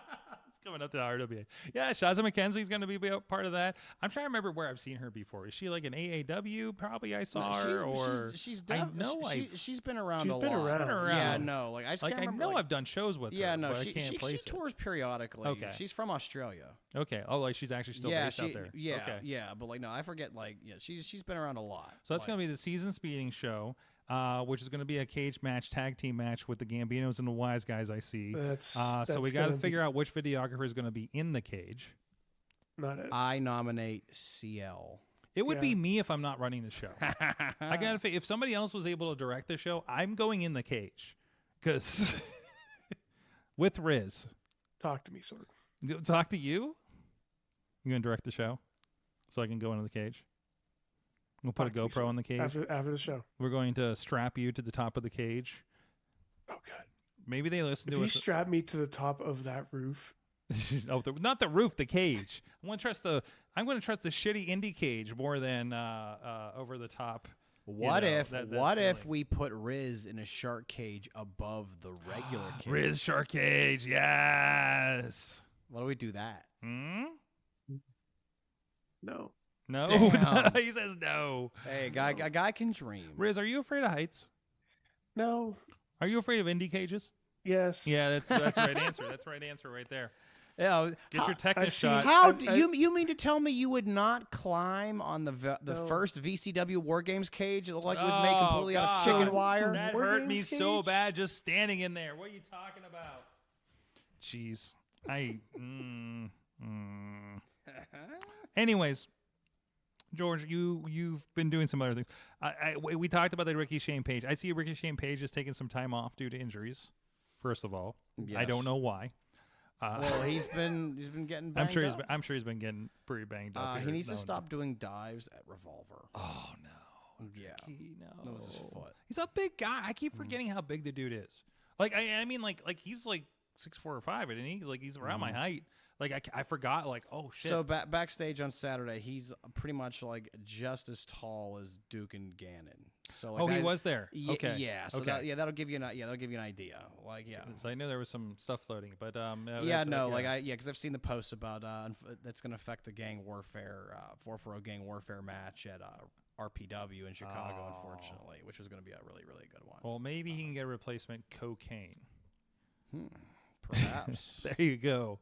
It's coming up to the RWA. Yeah, Shazam McKenzie's going to be a part of that. I'm trying to remember where I've seen her before. Is she like an AAW? Probably I saw her, or she's been around a lot. Been around. Yeah, no, like I just can't remember. I know I've done shows with her. Yeah, no, she tours periodically. Okay, she's from Australia. Okay, like she's actually still based out there. Yeah, okay. Yeah, but like no, I forget. Like she's been around a lot. So that's going to be the season speeding show. Which is going to be a cage match, tag team match with the Gambinos and the Wise Guys, I see. So we got to figure out which videographer is going to be in the cage. Not it. I nominate CL. It would be me if I'm not running the show. I got to if somebody else was able to direct the show, I'm going in the cage. Because with Riz. Talk to me, Sword. Talk to you? You're going to direct the show? So I can go into the cage? We'll put a GoPro on the cage. After the show. We're going to strap you to the top of the cage. Oh, God. Maybe they listen to us. If you strap me to the top of that roof, Oh, not the roof, the cage. I'm going to trust the shitty indie cage more than over the top. What if we put Riz in a shark cage above the regular cage? Riz shark cage, yes. Why do we do that? No. No, he says no. Hey, a guy can dream. Riz, are you afraid of heights? No. Are you afraid of indie cages? Yes. Yeah, that's the right answer. That's the right answer right there. Yeah, Get your tetanus shot. How do you mean to tell me you would not climb on the first VCW War Games cage? It looked like it was made completely out of chicken wire. That hurt me so bad just standing in there. What are you talking about? Jeez, Anyways, George, you've been doing some other things. We talked about the Ricky Shane Page. I see Ricky Shane Page is taking some time off due to injuries. First of all, yes. I don't know why. Well, he's been getting banged I'm sure he's been getting pretty banged up. He needs to stop doing dives at Revolver. Oh no. Yeah. Ricky, no. That was his foot. He's a big guy. I keep forgetting how big the dude is. Like I mean like he's like 6'4" or 5", isn't he? Like he's around my height. Like I forgot. Like oh shit. So backstage on Saturday, he's pretty much like just as tall as Duke and Gannon. So like he was there. Okay. Yeah. So okay. that'll give you an idea. Like So I know there was some stuff floating, but because I've seen the posts about that's going to affect the gang warfare 440 gang warfare match at RPW in Chicago, unfortunately, which was going to be a really really good one. Well, maybe he can get a replacement cocaine. Perhaps. There you go.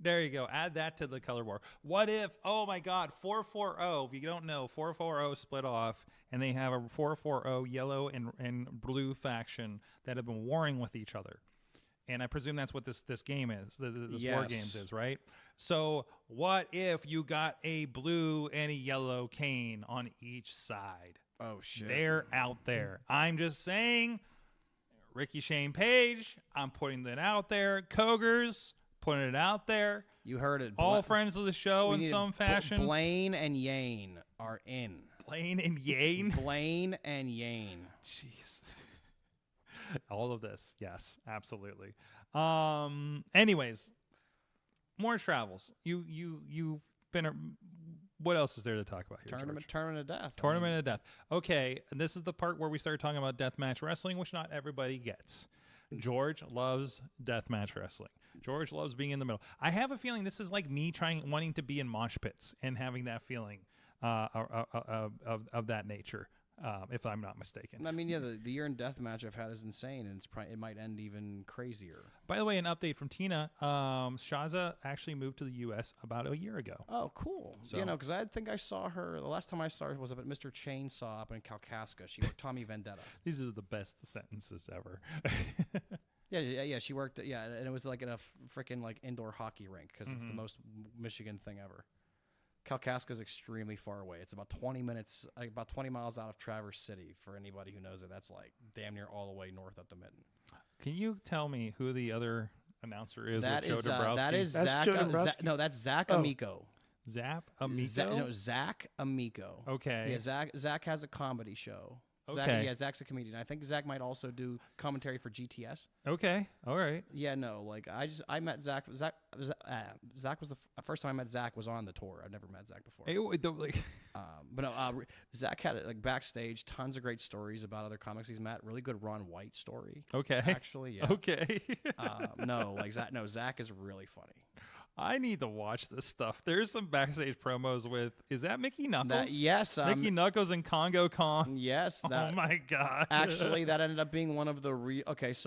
There you go. Add that to the color war. What if, oh my God, 440, if you don't know, 440 split off, and they have a 440 yellow and blue faction that have been warring with each other. And I presume that's what this game is, this War Games is, right? So what if you got a blue and a yellow cane on each side? Oh, shit. They're out there. I'm just saying, Ricky Shane Page, I'm putting that out there. Kogers, putting it out there. You heard it. All friends of the show in some fashion. Blaine and Yane are in. Blaine and Yane? Blaine and Yane. Jeez. All of this. Yes, absolutely. Anyways, more travels. You've been what else is there to talk about here? Tournament of Death. Tournament of Death. Okay, and this is the part where we start talking about deathmatch wrestling, which not everybody gets. George loves deathmatch wrestling. George loves being in the middle. I have a feeling this is like me wanting to be in mosh pits and having that feeling of that nature, if I'm not mistaken. I mean, yeah, the year in deathmatch I've had is insane, and it might end even crazier. By the way, an update from Tina. Shaza actually moved to the U.S. about a year ago. Oh, cool. So, because I think I saw her, the last time I saw her was up at Mr. Chainsaw up in Kalkaska. She worked Tommy Vendetta. These are the best sentences ever. Yeah, she worked, and it was like in a freaking like indoor hockey rink because it's the most Michigan thing ever. Kalkaska is extremely far away. It's about 20 minutes, about 20 miles out of Traverse City. For anybody who knows it, that's like damn near all the way north up to Mitten. Can you tell me who the other announcer is? That with is Joe Dombrowski? That is Zach. No, that's Zach Amico. Zap Amico? Zach Amico. Okay. Yeah, Zach has a comedy show. Okay. Zach's a comedian. I think Zach might also do commentary for GTS. Okay. All right. Yeah, no, like I met Zach. Zach was the first time I met Zach was on the tour. I've never met Zach before. But no, Zach had like backstage tons of great stories about other comics he's met. Really good Ron White story. Okay. Actually, yeah. Okay. Zach is really funny. I need to watch this stuff. There's some backstage promos with, is that Mickey Knuckles? Yes. Mickey Knuckles and Congo Kong. Yes. Oh my God. Actually, that ended up being one of the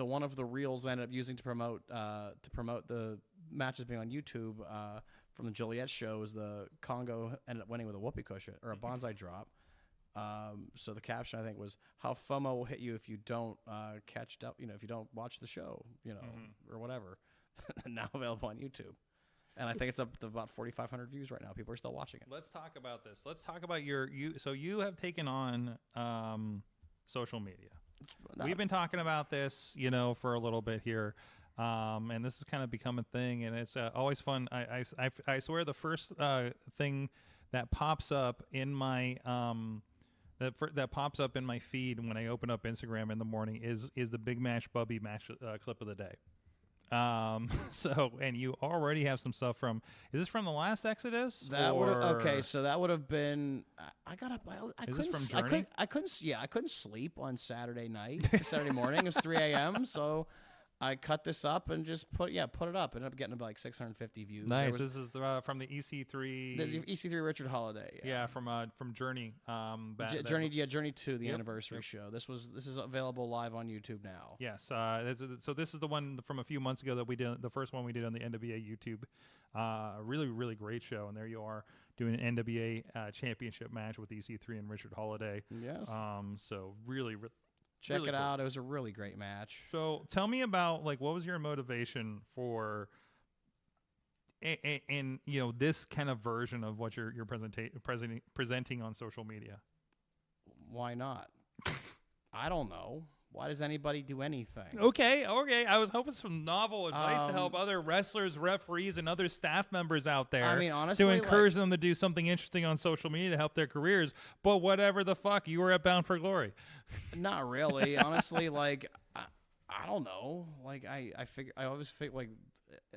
one of the reels I ended up using to promote the matches being on YouTube from the Joliet show is the Congo ended up winning with a whoopee cushion or a bonsai drop. So the caption I think was how FOMO will hit you if you don't catch up, if you don't watch the show, or whatever. Now available on YouTube. And I think it's up to about 4,500 views right now. People are still watching it. Let's talk about this. Let's talk about so you have taken on social media. We've been talking about this, for a little bit here. And this has kind of become a thing, and it's always fun. I swear the first thing that pops up in my that pops up in my feed when I open up Instagram in the morning is the Big Match Bubby match clip of the day. So, and you already have some stuff from. Is this from the last Exodus? That would okay. So that would have been. I got up. I Is couldn't. this from Journey? I couldn't. Yeah, I couldn't sleep on Saturday night. Saturday morning. It was 3 a.m. So I cut this up and just put it up. Ended up getting about like 650 views. Nice. This is from the EC3. This is EC3 Richard Holiday. Yeah, from Journey. Journey 2, the anniversary show. This is available live on YouTube now. Yes. So this is the one from a few months ago that we did. The first one we did on the NWA YouTube. Really, really great show. And there you are doing an NWA championship match with EC3 and Richard Holiday. Yes. So really. Check really it cool. out. It was a really great match. So tell me about what was your motivation for in this kind of version of what you're presenting on social media? Why not? I don't know. Why does anybody do anything? Okay. I was hoping some novel advice to help other wrestlers, referees, and other staff members out there. I mean, honestly, to encourage them to do something interesting on social media to help their careers. But whatever the fuck, you were at Bound for Glory. Not really. Honestly, I don't know. I always figure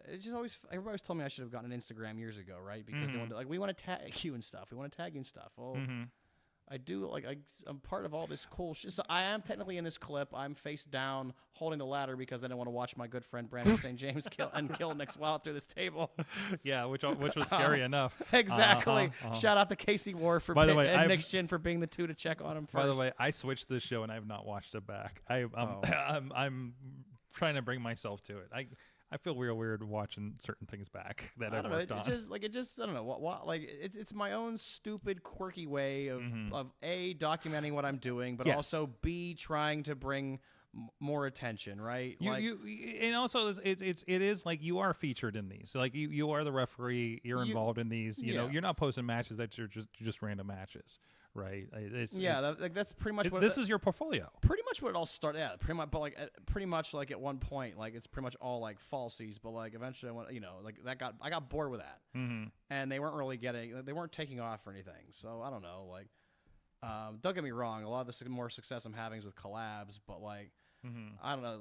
it just always. Everybody always told me I should have gotten an Instagram years ago, right? Because they wanted we want to tag you and stuff. We want to tag you and stuff. Well. I do I'm part of all this cool shit. So I am technically in this clip. I'm face down, holding the ladder because I didn't want to watch my good friend Brandon St. James kill Nick Swallow through this table. Yeah, which was scary enough. Exactly. Shout out to Casey Ward and Nick Shin for being the two to check on him first. By the way, I switched this show and I have not watched it back. I'm trying to bring myself to it. I feel real weird watching certain things back that I've worked on. It just I don't know what it's my own stupid quirky way of A, documenting what I'm doing, but also B, trying to bring more attention, right? And also it is like you are featured in these. Like you are the referee. You're involved in these. You know, you're not posting matches that you're just random matches, right? That's pretty much what this is your portfolio. Pretty much what it all started. Yeah, pretty much. But pretty much at one point, it's pretty much all falsies. But eventually, I went, I got bored with that, and they weren't taking off or anything. So I don't know, don't get me wrong. A lot of the more success I'm having is with collabs, but I don't know.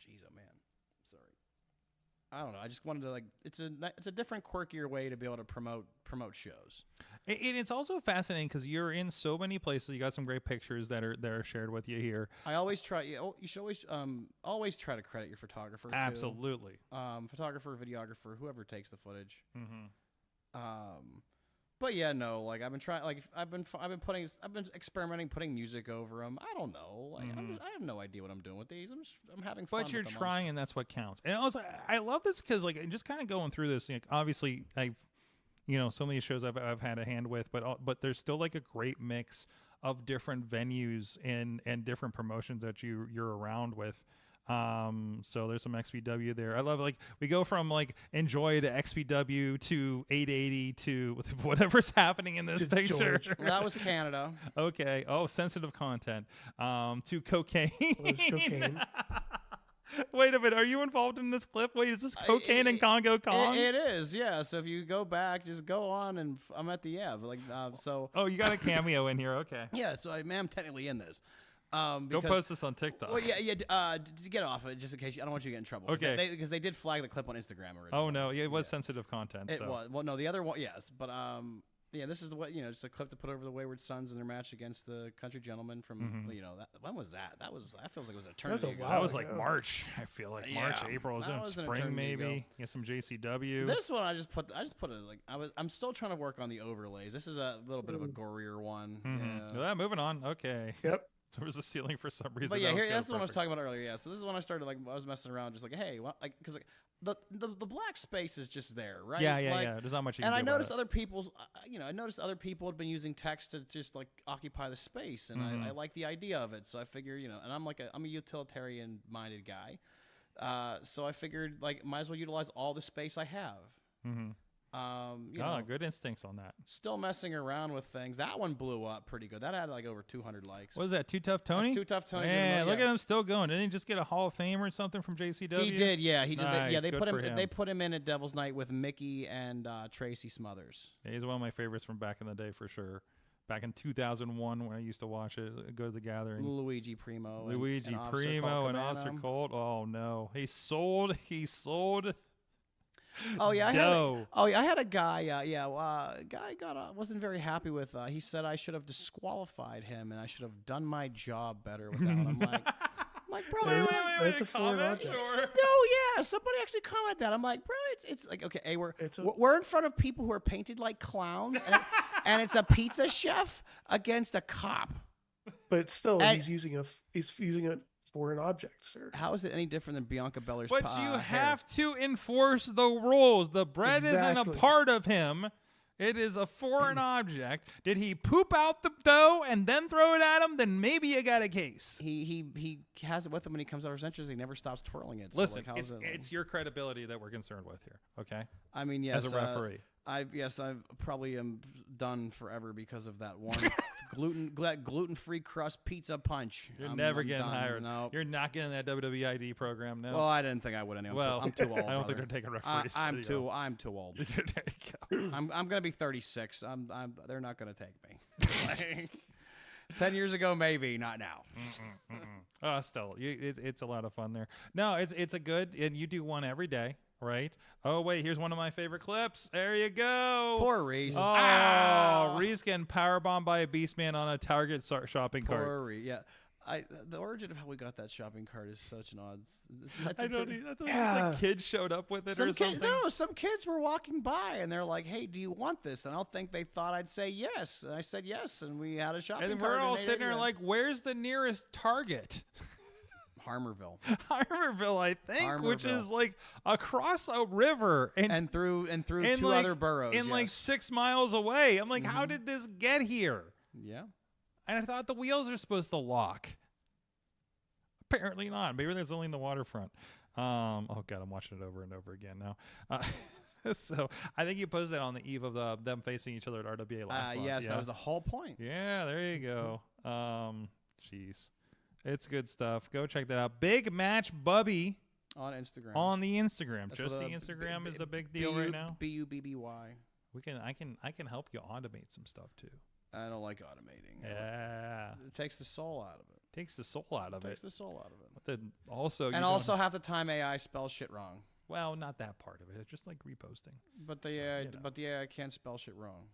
Jeez, oh man, sorry. I don't know. I just wanted to it's a different, quirkier way to be able to promote shows. And it's also fascinating because you're in so many places. You got some great pictures that are shared with you here. I always try. You should always try to credit your photographer. Absolutely. Photographer, videographer, whoever takes the footage. But yeah, no. I've been trying. I've been experimenting, putting music over them. I don't know. I have no idea what I'm doing with these. I'm having fun. But you're trying, and that's what counts. And also, I love this because just kind of going through this. Obviously, so many shows I've had a hand with, but there's still a great mix of different venues and different promotions that you're around with. So there's some XPW there. I love we go from Enjoy to XPW to 880 to whatever's happening in this picture. That was Canada. Okay. Oh, sensitive content. To cocaine. Cocaine. Wait a minute. Are you involved in this clip? Wait, is this cocaine and Congo Kong? It is. Yeah. So if you go back, just go on, and I'm at the so. Oh, you got a cameo in here. Okay. Yeah. So I'm technically in this. Go post this on TikTok. Well, yeah. To get off it, just in case I don't want you to get in trouble. Okay. Because they did flag the clip on Instagram originally. Oh no, yeah, it was sensitive content. It was. Well, no, the other one, yes, but yeah, this is the way it's a clip to put over the Wayward Sons in their match against the Country Gentlemen from when was that? That feels like it was an eternity ago. That was March. I feel like March, April. Was in spring maybe. Get some JCW. This one I just put I'm still trying to work on the overlays. This is a little bit of a gorier one. Yeah, moving on. Okay. Yep. There was a ceiling for some reason. But yeah, that's what I was talking about earlier. Yeah, so this is when I started I was messing around, just hey, because the black space is just there, right? Yeah. There's not much you can do. And I noticed other people's, I noticed other people had been using text to just occupy the space, and I like the idea of it. So I figured, and I'm a utilitarian minded guy, so I figured might as well utilize all the space I have. Good instincts on that. Still messing around with things. That one blew up pretty good. That had over 200 likes. What was that? Too Tough Tony? That's Too Tough Tony. Yeah, look at him still going. Didn't he just get a Hall of Fame or something from JCW? He did. Yeah, he did. Nice, they put him in at Devil's Night with Mickey and Tracy Smothers. Yeah, he's one of my favorites from back in the day for sure. back in 2001 when I used to watch it, go to the gathering. Luigi Primo. Luigi and Primo and Officer Colt. Oh no, he sold. Oh yeah, dough. I had a guy. Guy wasn't very happy with. He said I should have disqualified him and I should have done my job better with that one. I'm like, bro, That's a foreign object. no, yeah, somebody actually commented that. I'm like, bro, it's like, okay, hey, we're in front of people who are painted like clowns, and it's a pizza chef against a cop. But still, he's using a foreign object, sir. How is it any different than Bianca Belair's? But you have to enforce the rules. The bread isn't a part of him. It is a foreign object. Did he poop out the dough and then throw it at him? Then maybe you got a case. He has it with him when he comes out of his entrance. He never stops twirling it. So Listen, like, it's your credibility that we're concerned with here. Okay. I mean, yes, as a referee. I probably am done forever because of that one gluten-free crust pizza punch. You're never getting hired. No. You're not getting that WWID program. No. Well, I didn't think I would anyway. I'm too old. I don't think they're taking referees. I'm too old. There you go. I'm gonna be 36. They're not gonna take me. 10 years ago, maybe, not now. Oh, still, it's a lot of fun there. No, it's a good, and you do one every day. Right? Oh, wait, here's one of my favorite clips. There you go. Poor Reese. Oh, Reese getting powerbombed by a beast man on a Target shopping cart. Poor Reese, yeah. The origin of how we got that shopping cart is such an odd. I thought kids showed up with it or something. Some kids were walking by and they're like, "Hey, do you want this?" And I don't think they thought I'd say yes. And I said yes, and we had a shopping cart. And we're all sitting there like, "Where's the nearest Target?" Harmerville, I think, which is like across a river and through two other boroughs, and like 6 miles away. I'm like, how did this get here? Yeah, and I thought the wheels are supposed to lock. Apparently not. Maybe that's only in the waterfront. Oh god, I'm watching it over and over again now. So I think you posted that on the eve of them facing each other at RWA last month. Yes, that was the whole point. Yeah, there you go. Jeez. It's good stuff. Go check that out. Big Match Bubby on Instagram. On the Instagram. That's just the Instagram is the big deal right now. BUBBY. I can help you automate some stuff too. I don't like automating. Yeah. It takes the soul out of it. Takes the soul out of it. Takes the soul out of it. But also half the time AI spells shit wrong. Well, not that part of it. It's just like reposting. But the AI can't spell shit wrong.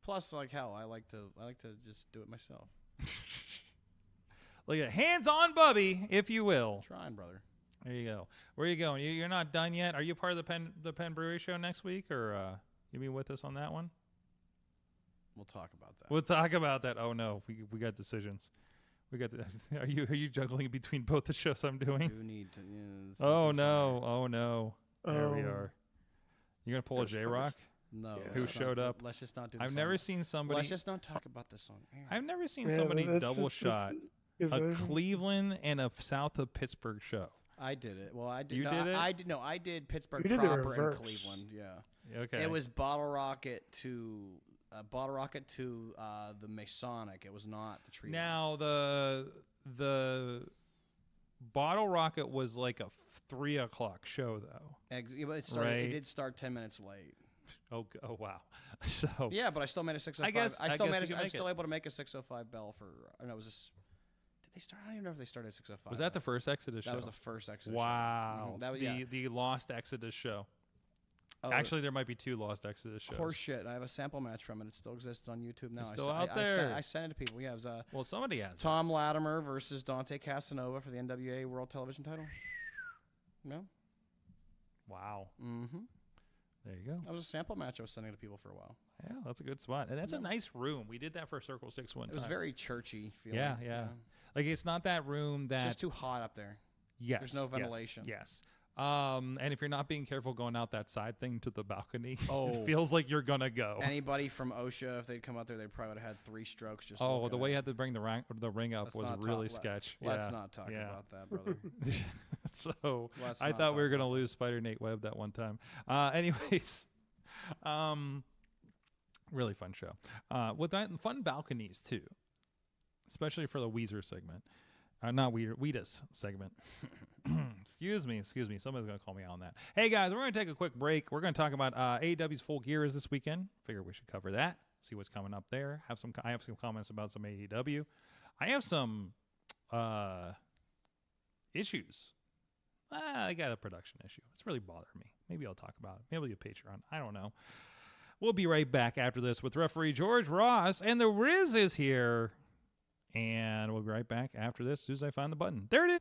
Plus, like hell, I like to just do it myself. Look at hands-on Bubby, if you will. Trying, brother. There you go. Where are you going? You're not done yet? Are you part of the Penn Brewery show next week, or you be with us on that one? We'll talk about that. We'll talk about that. Oh no, we got decisions. We got. Are you juggling between both the shows I'm doing? You need to. Oh no. There we are. You gonna pull a J-Rock? No. Yeah. Who showed up? Let's just not do. I've never seen somebody. Let's just not talk about this song. I've never seen somebody double shot a Cleveland and a south of Pittsburgh show. I did it. Well, I did. You did it? I did. No, I did Pittsburgh did proper and Cleveland. Yeah. Okay. It was Bottle Rocket to the Masonic. It was not the Tree. Now the Bottle Rocket was like a 3 o'clock show though. It did start 10 minutes late. Oh wow. So yeah, but I still made a 6:05. I still able to make a 6:05 bell for. No, it was this. Did they start? I don't even know if they started at 6:05. Was that the first Exodus show? That was the first Exodus. Wow. Show. Mm-hmm. That was the Lost Exodus show. Oh, actually, there might be 2 Lost Exodus shows. Horse shit. I have a sample match from it. It still exists on YouTube now. It's still out there. I sent it to people. Yeah, it was well, somebody has Tom Latimer versus Dante Casanova for the NWA World Television title. No. Wow. Mm-hmm. There you go. That was a sample match I was sending to people for a while. Yeah, that's a good spot. And that's a nice room. We did that for Circle 6 one time. It was very churchy feeling. Yeah. Like, it's not that room that... It's just too hot up there. Yes. There's no ventilation. Yes. And if you're not being careful going out that side thing to the balcony, oh, it feels like you're going to go. Anybody from OSHA, if they'd come out there, they probably would have had 3 strokes. Just the way you had to bring the ring up was really sketch. Let's not talk about that, brother. So I thought we were going to lose Spider Nate Webb that one time. Anyways, really fun show. With that, fun balconies too, especially for the Weezer segment. Not Weedus segment. Excuse me. Somebody's going to call me out on that. Hey, guys, we're going to take a quick break. We're going to talk about AEW's Full Gear is this weekend. Figure we should cover that. see what's coming up there. I have some comments about some AEW. I have some issues. I got a production issue. It's really bothering me. Maybe I'll talk about it. Maybe a Patreon. I don't know. We'll be right back after this with referee George Ross, and the Riz is here. And we'll be right back after this as soon as I find the button. There it is.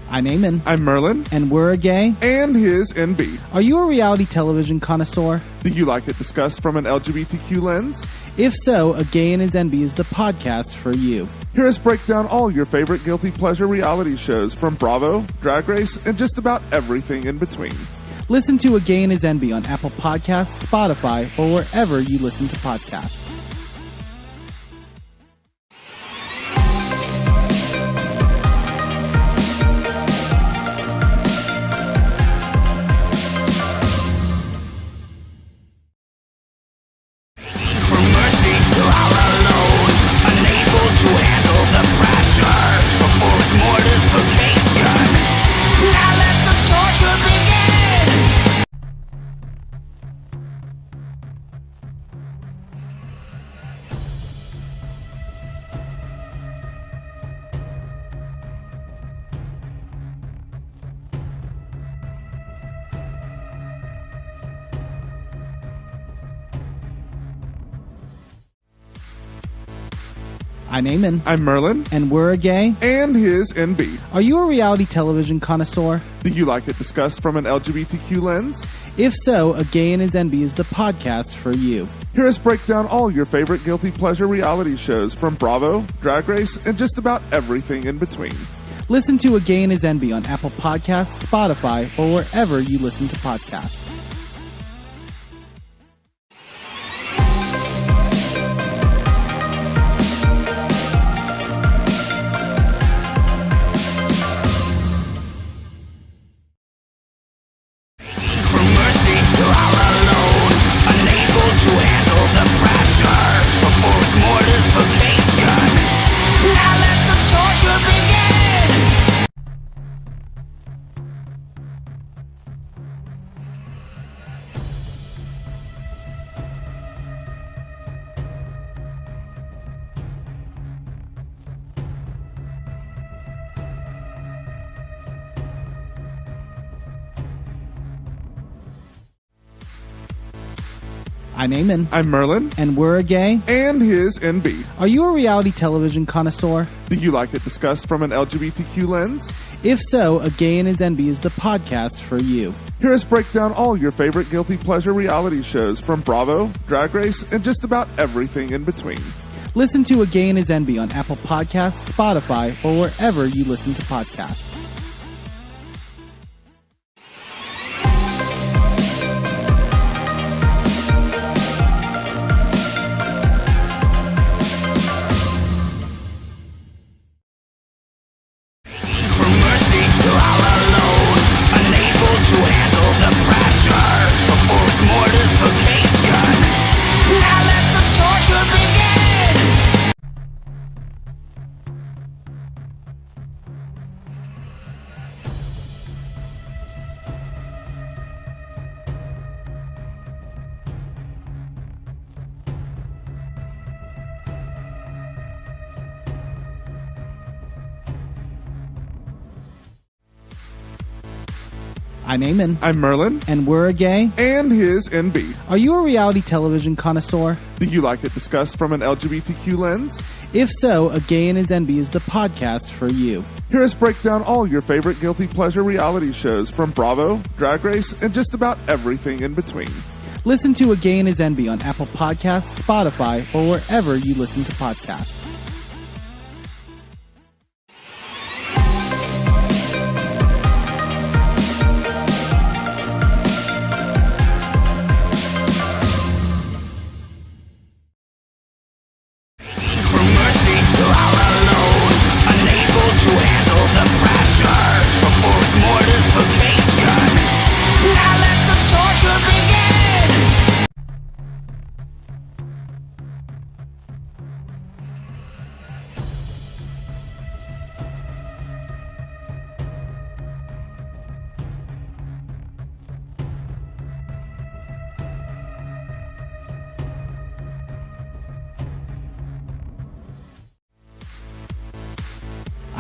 I'm Eamon. I'm Merlin. And we're a gay. And his NB. Are you a reality television connoisseur? Do you like it discussed from an LGBTQ lens? If so, A Gay and His NB is the podcast for you. Hear us break down all your favorite guilty pleasure reality shows from Bravo, Drag Race, and just about everything in between. Listen to A Gay and His NB on Apple Podcasts, Spotify, or wherever you listen to podcasts. I'm Eamon. I'm Merlin. And we're a gay. And his NB. Are you a reality television connoisseur? Do you like it discussed from an LGBTQ lens? If so, A Gay and His NB is the podcast for you. Hear us break down all your favorite guilty pleasure reality shows from Bravo, Drag Race, and just about everything in between. Listen to A Gay and His NB on Apple Podcasts, Spotify, or wherever you listen to podcasts. I'm Eamon. I'm Merlin. And we're a gay. And his NB. Are you a reality television connoisseur? Do you like it discussed from an LGBTQ lens? If so, A Gay and His NB is the podcast for you. Hear us break down all your favorite guilty pleasure reality shows from Bravo, Drag Race, and just about everything in between. Listen to A Gay and His NB on Apple Podcasts, Spotify, or wherever you listen to podcasts. I'm Eamon. I'm Merlin. And we're a gay. And his NB. Are you a reality television connoisseur? Do you like it discussed from an LGBTQ lens? If so, A Gay and His NB is the podcast for you. Hear us break down all your favorite guilty pleasure reality shows from Bravo, Drag Race, and just about everything in between. Listen to A Gay and His NB on Apple Podcasts, Spotify, or wherever you listen to podcasts.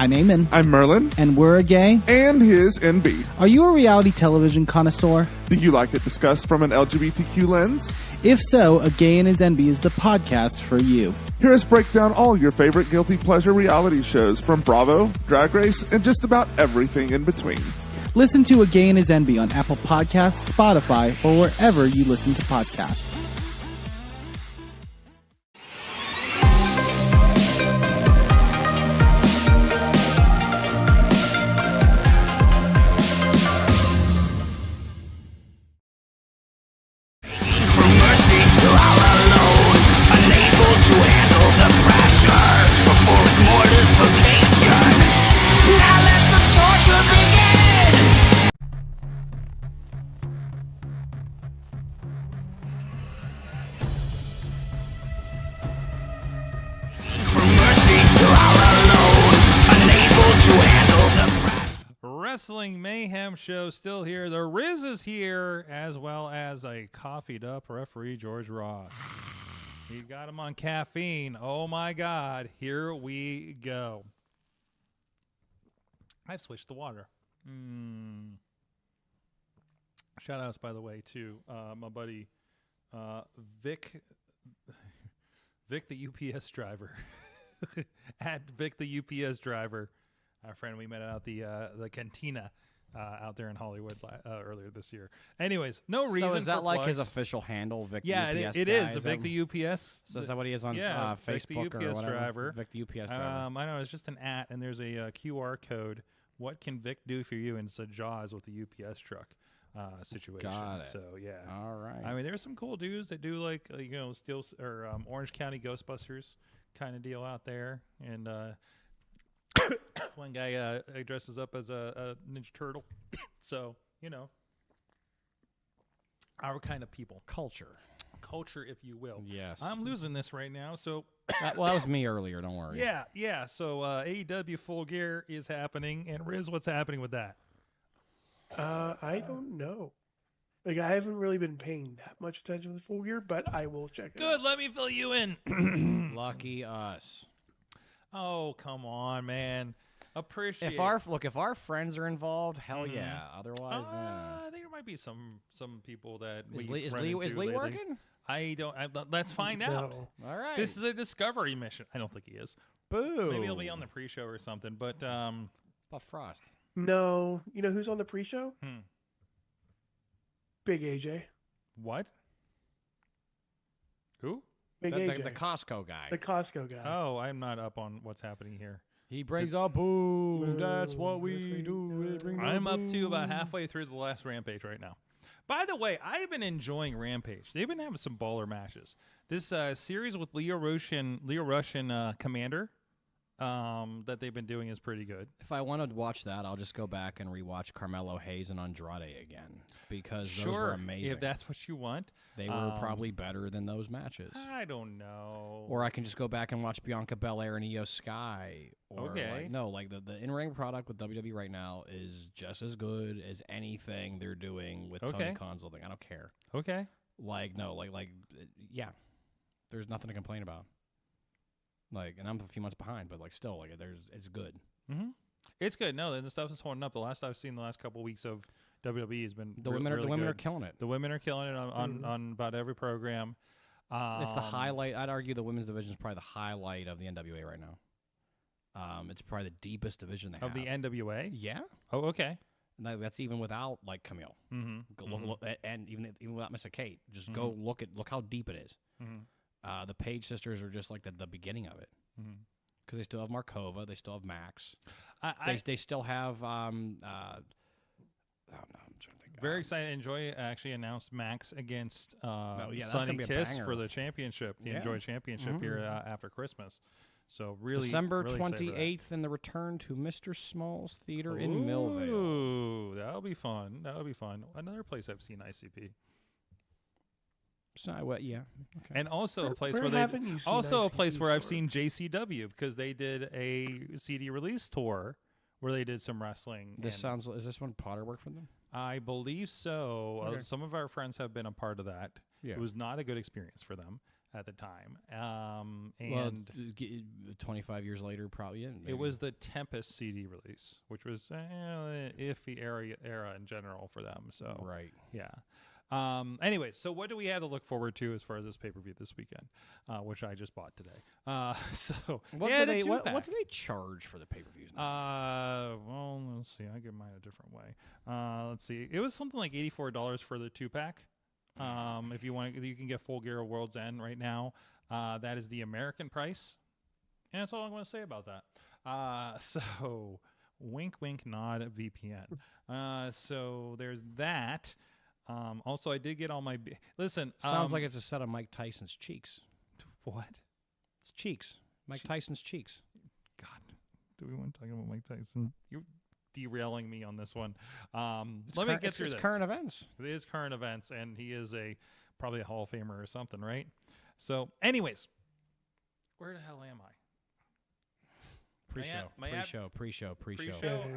I'm Eamon. I'm Merlin. And we're a gay. And his NB. Are you a reality television connoisseur? Do you like it discussed from an LGBTQ lens? If so, A Gay and His NB is the podcast for you. Hear us break down all your favorite guilty pleasure reality shows from Bravo, Drag Race, and just about everything in between. Listen to A Gay and His NB on Apple Podcasts, Spotify, or wherever you listen to podcasts. Wrestling Mayhem show still here. The Riz is here, as well as a coffeed up referee, George Ross. He got him on caffeine. Oh my God. Here we go. I've switched the water. Shout outs, by the way, to my buddy Vic the UPS driver. At Vic the UPS driver. Our friend we met out the cantina out there in Hollywood earlier this year. Anyways, no reason. So is that for like plugs. his official handle, Vic Yeah, the UPS it guy? is. The Vic the UPS. So is that what he is on Facebook Facebook the UPS or whatever? driver. Vic the UPS driver. I know it's just an @ and there's a QR code. What can Vic do for you? And it's a Jaws with the UPS truck situation. Got it. So yeah. All right. I mean, there's some cool dudes that do like Steel or Orange County Ghostbusters kind of deal out there, and one guy dresses up as a Ninja Turtle. So, our kind of people. Culture, if you will. Yes. I'm losing this right now, so... that was me earlier, don't worry. Yeah. So, AEW Full Gear is happening. And Riz, what's happening with that? I don't know. Like, I haven't really been paying that much attention to the Full Gear, but I will check it out. Good, let me fill you in. Lucky us. Oh, come on, man. Appreciate if our friends are involved, hell yeah. Otherwise, I think there might be some people that is we Lee working? Let's find out. All right. This is a discovery mission. I don't think he is. Boo. Maybe he'll be on the pre-show or something. But Buff Frost. No, you know who's on the pre-show? Hmm. Big AJ. What? Who? Big AJ. The Costco guy. The Costco guy. Oh, I'm not up on what's happening here. He brings up boom. That's what we do. I'm up to about halfway through the last Rampage right now. By the way, I've been enjoying Rampage. They've been having some baller matches. This series with Leo Russian Commander that they've been doing is pretty good. If I want to watch that, I'll just go back and rewatch Carmelo Hayes and Andrade again because those were amazing. If that's what you want. They were probably better than those matches. I don't know. Or I can just go back and watch Bianca Belair and Io Sky. Or okay. The in-ring product with WWE right now is just as good as anything they're doing with Tony Khan's thing. I don't care. Okay. Yeah. There's nothing to complain about. And I'm a few months behind, but still, it's good. Mm-hmm. It's good. No, the stuff is holding up. The last I've seen, the last couple of weeks of WWE has been the women are killing it. The women are killing it on about every program. It's the highlight. I'd argue the women's division is probably the highlight of the NWA right now. It's probably the deepest division they have. Of the NWA? Yeah. Oh, okay. And that's even without Camille. Mm-hmm. Look, and even without Miss Kate. Just go look how deep it is. Mm-hmm. The Page sisters are just like the beginning of it. Because they still have Markova, they still have Max. They still have. I'm trying to think. Very excited. Enjoy actually announced Max against Sonny Kiss for the championship, the Enjoy Championship here after Christmas. So really, December really 28th, and the return to Mr. Small's Theater in Millvale. Ooh, that'll be fun. Another place I've seen ICP. So, yeah. Okay. And also a place where I've seen JCW because they did a CD release tour where they did some wrestling. Is this one Potter worked for them? I believe so. Okay. Some of our friends have been a part of that. Yeah. It was not a good experience for them. at the time. And 25 years later, probably. Yeah, it was the Tempest CD release, which was iffy era in general for them. So right, yeah. Anyway, so what do we have to look forward to as far as this pay-per-view this weekend, which I just bought today? So what do they charge for the pay-per-views now? Well, let's see. I get mine a different way. Let's see. It was something like $84 for the 2-pack. If you want, you can get Full Gear World's End right now. That is the American price, and that's all I'm going to say about that. So, wink, wink, nod, VPN. So there's that. Also, I did get all my. Listen, sounds like it's a set of Mike Tyson's cheeks. What? It's cheeks. Mike Tyson's cheeks. God, do we want to talk about Mike Tyson? You're derailing me on this one. Let me get through this. It's current events. It is current events, and he is probably a Hall of Famer or something, right? So, anyways, where the hell am I? Pre-show. I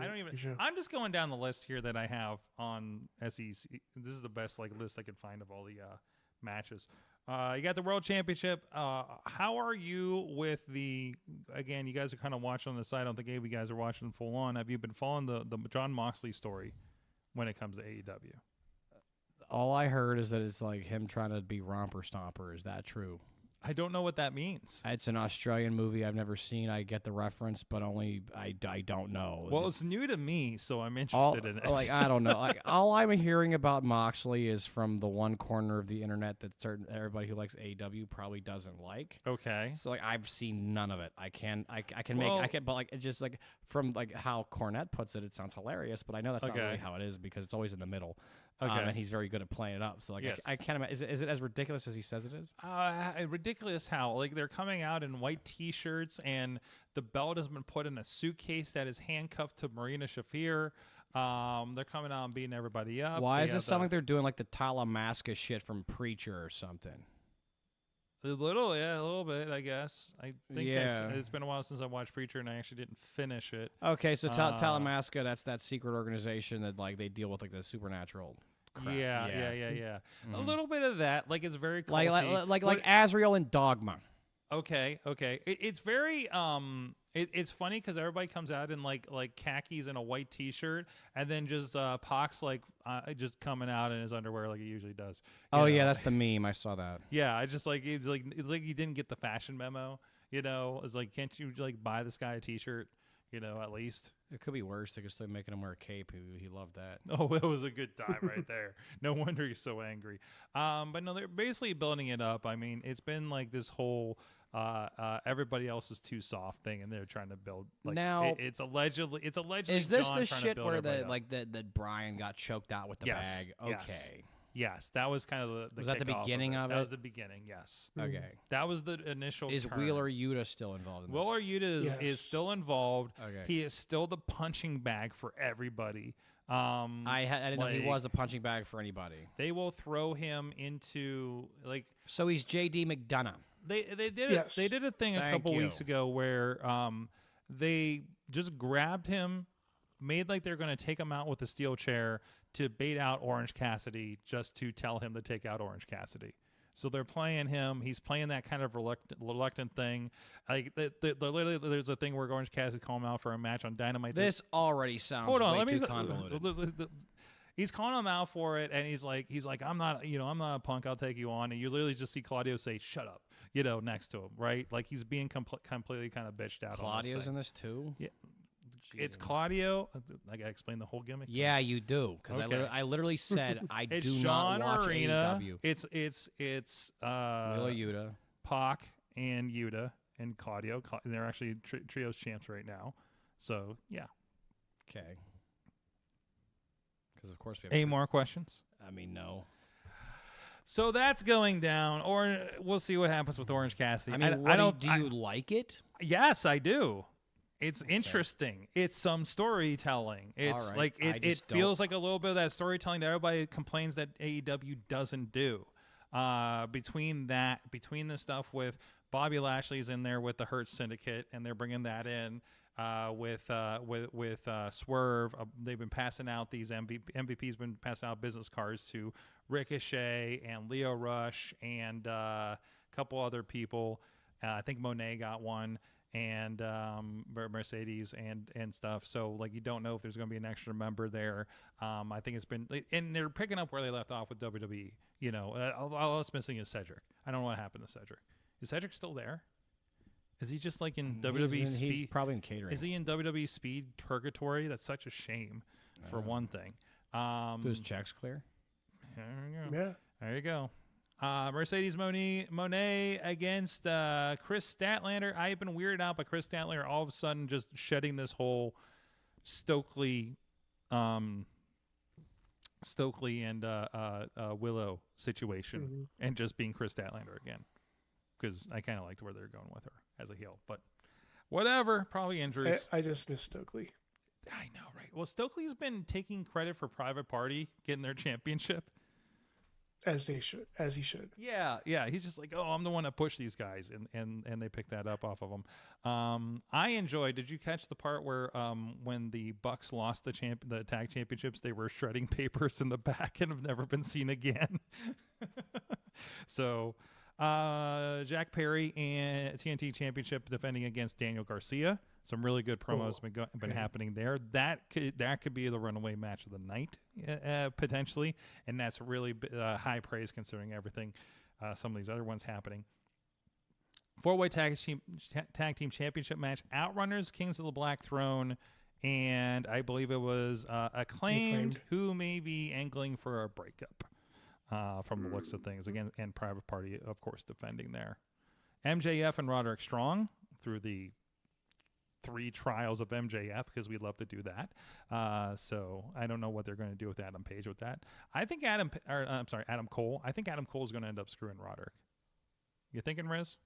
don't even. I'm just going down the list here that I have on SEC. This is the best list I could find of all the matches. You got the World Championship. How are you with the? Again, you guys are kind of watching on the side. I don't think any of you guys are watching full on. Have you been following the John Moxley story when it comes to AEW? All I heard is that it's like him trying to be Romper Stomper. Is that true? I don't know what that means. It's an Australian movie I've never seen. I get the reference, but only I don't know. Well, it's new to me, so I'm interested in it. Like I don't know. Like all I'm hearing about Moxley is from the one corner of the internet that everybody who likes AEW probably doesn't like. Okay. So like I've seen none of it. I can but like it's just like from like how Cornette puts it, it sounds hilarious, but I know that's not really how it is because it's always in the middle. Okay. And he's very good at playing it up. So like I can't imagine. Is it as ridiculous as he says it is? Ridiculous how? Like they're coming out in white T-shirts and the belt has been put in a suitcase that is handcuffed to Marina Shafir. They're coming out and beating everybody up. Why does it sound like they're doing like the Talamasca shit from Preacher or something? A little bit, I guess. I think it's been a while since I watched Preacher, and I actually didn't finish it. Okay, so Talamasca, that's that secret organization that like they deal with like the supernatural crap. Yeah. Mm-hmm. A little bit of that. Like it's very culty. like Azrael and Dogma. Okay. It's very it's funny because everybody comes out in like khakis and a white T-shirt, and then just Pac's like just coming out in his underwear like he usually does. Oh yeah, that's the meme. I saw that. Yeah, I just like it's like he didn't get the fashion memo. You know, it's like can't you like buy this guy a T-shirt? You know, at least. It could be worse. They could start making him wear a cape. He loved that. Oh, that was a good time right there. No wonder he's so angry. But no, they're basically building it up. I mean, it's been like this whole everybody else is too soft thing, and they're trying to build. Like, now it's allegedly. Is this the shit where that Brian got choked out with the bag? Okay. Yes, that was kind of the was that the beginning of it? That was the beginning, yes. Okay. That was the initial Is turn. Wheeler Yuta still involved in this? Wheeler Yuta is still involved. Okay. He is still the punching bag for everybody. I didn't know he was a punching bag for anybody. They will throw him into like. So he's J.D. McDonough. They did it. They did a thing a couple weeks ago where they just grabbed him, made like they're going to take him out with a steel chair to bait out Orange Cassidy, just to tell him to take out Orange Cassidy. So they're playing him. He's playing that kind of reluctant thing. Like literally, there's a thing where Orange Cassidy called him out for a match on Dynamite. This already sounds way too convoluted. He's calling him out for it, and he's like, I'm not a punk. I'll take you on. And you literally just see Claudio say, "Shut up," next to him, right? Like he's being completely kind of bitched out. Claudio's in this too. Yeah. It's Claudio. I gotta explain the whole gimmick. Yeah, you do, because I literally said I do Sean not watch Arena, AEW. It's Wheeler Yuta, Pac, and Yuta and Claudio. They're actually trios champs right now. So yeah. Okay. Because of course we have. Any more questions? I mean, no. So that's going down, or we'll see what happens with Orange Cassidy. I mean, do you like it? Yes, I do. It's interesting. It's some storytelling. It's like it feels like a little bit of that storytelling that everybody complains that AEW doesn't do. Between the stuff with Bobby Lashley's in there with the Hurt Syndicate, and they're bringing that in with Swerve. They've been passing out these MVP's been passing out business cards to Ricochet and Leo Rush and. couple other people. I think Monet got one, and Mercedes and stuff. So like you don't know if there's going to be an extra member there. I think it's been, and they're picking up where they left off with WWE. You know, all that's missing is Cedric. I don't know what happened to Cedric. Is Cedric still there? Is he just like in WWE Speed? He's probably in catering. Is he in WWE Speed purgatory? That's such a shame, for one thing. Do his checks clear? There you go. Yeah. There you go. Mercedes Monet against Chris Statlander. I've been weirded out by Chris Statlander all of a sudden just shedding this whole Stokely and Willow situation and just being Chris Statlander again. Because I kind of liked where they're going with her as a heel. But whatever, probably injuries. I just miss Stokely. I know, right? Well, Stokely's been taking credit for Private Party getting their championship. As he should. Yeah. He's just like, oh, I'm the one that pushed these guys, and they picked that up off of him. I enjoyed. Did you catch the part where when the Bucks lost the tag championships, they were shredding papers in the back and have never been seen again? So, Jack Perry and TNT Championship defending against Daniel Garcia. Some really good promos been happening there. That could be the runaway match of the night potentially, and that's really high praise considering everything. Some of these other ones happening. 4-way tag team championship match: Outrunners, Kings of the Black Throne, and I believe it was Acclaimed, who may be angling for a breakup from the looks of things. Again, and Private Party, of course, defending there. MJF and Roderick Strong through the 3 trials of MJF, because we love to do that. So I don't know what they're going to do with Adam Page with that. I think Adam Cole. I think Adam Cole is going to end up screwing Roderick. You thinking, Riz?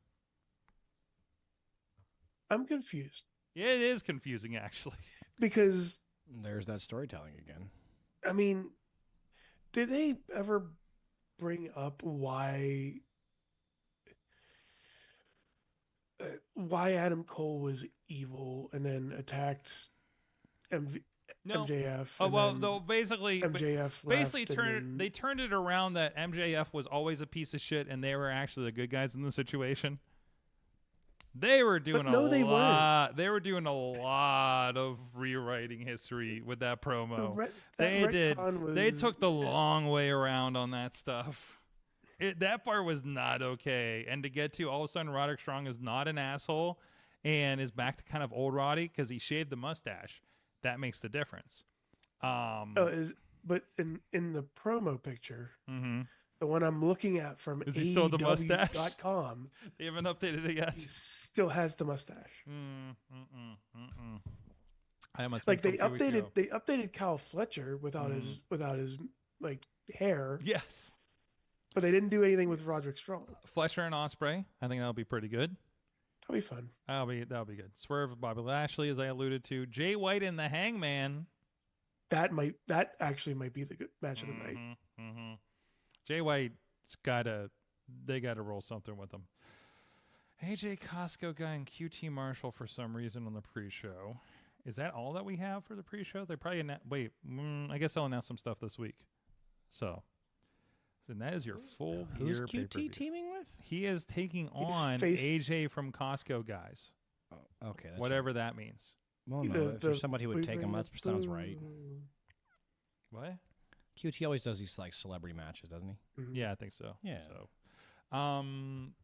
I'm confused. It is confusing, actually. Because there's that storytelling again. I mean, did they ever bring up why Adam Cole was evil and then attacked MJF? Oh well, though basically MJF they turned it around that MJF was always a piece of shit and they were actually the good guys in the situation. They were doing lot. They were doing a lot of rewriting history with that promo. They took the long way around on that stuff. That part was not okay. And to get to all of a sudden Roderick Strong is not an asshole and is back to kind of old Roddy because he shaved the mustache. That makes the difference. But in the promo picture, the one I'm looking at from is he still the mustache? AEW.com, they haven't updated it yet. He still has the mustache. I must like they updated Kyle Fletcher without his like hair. Yes. But they didn't do anything with Roderick Strong. Fletcher and Ospreay. I think that'll be pretty good. That'll be fun. That'll be good. Swerve, Bobby Lashley, as I alluded to. Jay White and the Hangman. That actually might be the good match of the night. Jay White's they gotta roll something with him. AJ Costco guy and QT Marshall for some reason on the pre-show. Is that all that we have for the pre-show? They probably I guess I'll announce some stuff this week. So that is your full Who's gear QT pay-per-view. teaming with? He is taking on AJ from Costco guys. Oh, okay. Whatever that means. Well, no, if there's somebody who would take him, that sounds right. What? QT always does these like celebrity matches, doesn't he? Yeah, I think so. Yeah. So,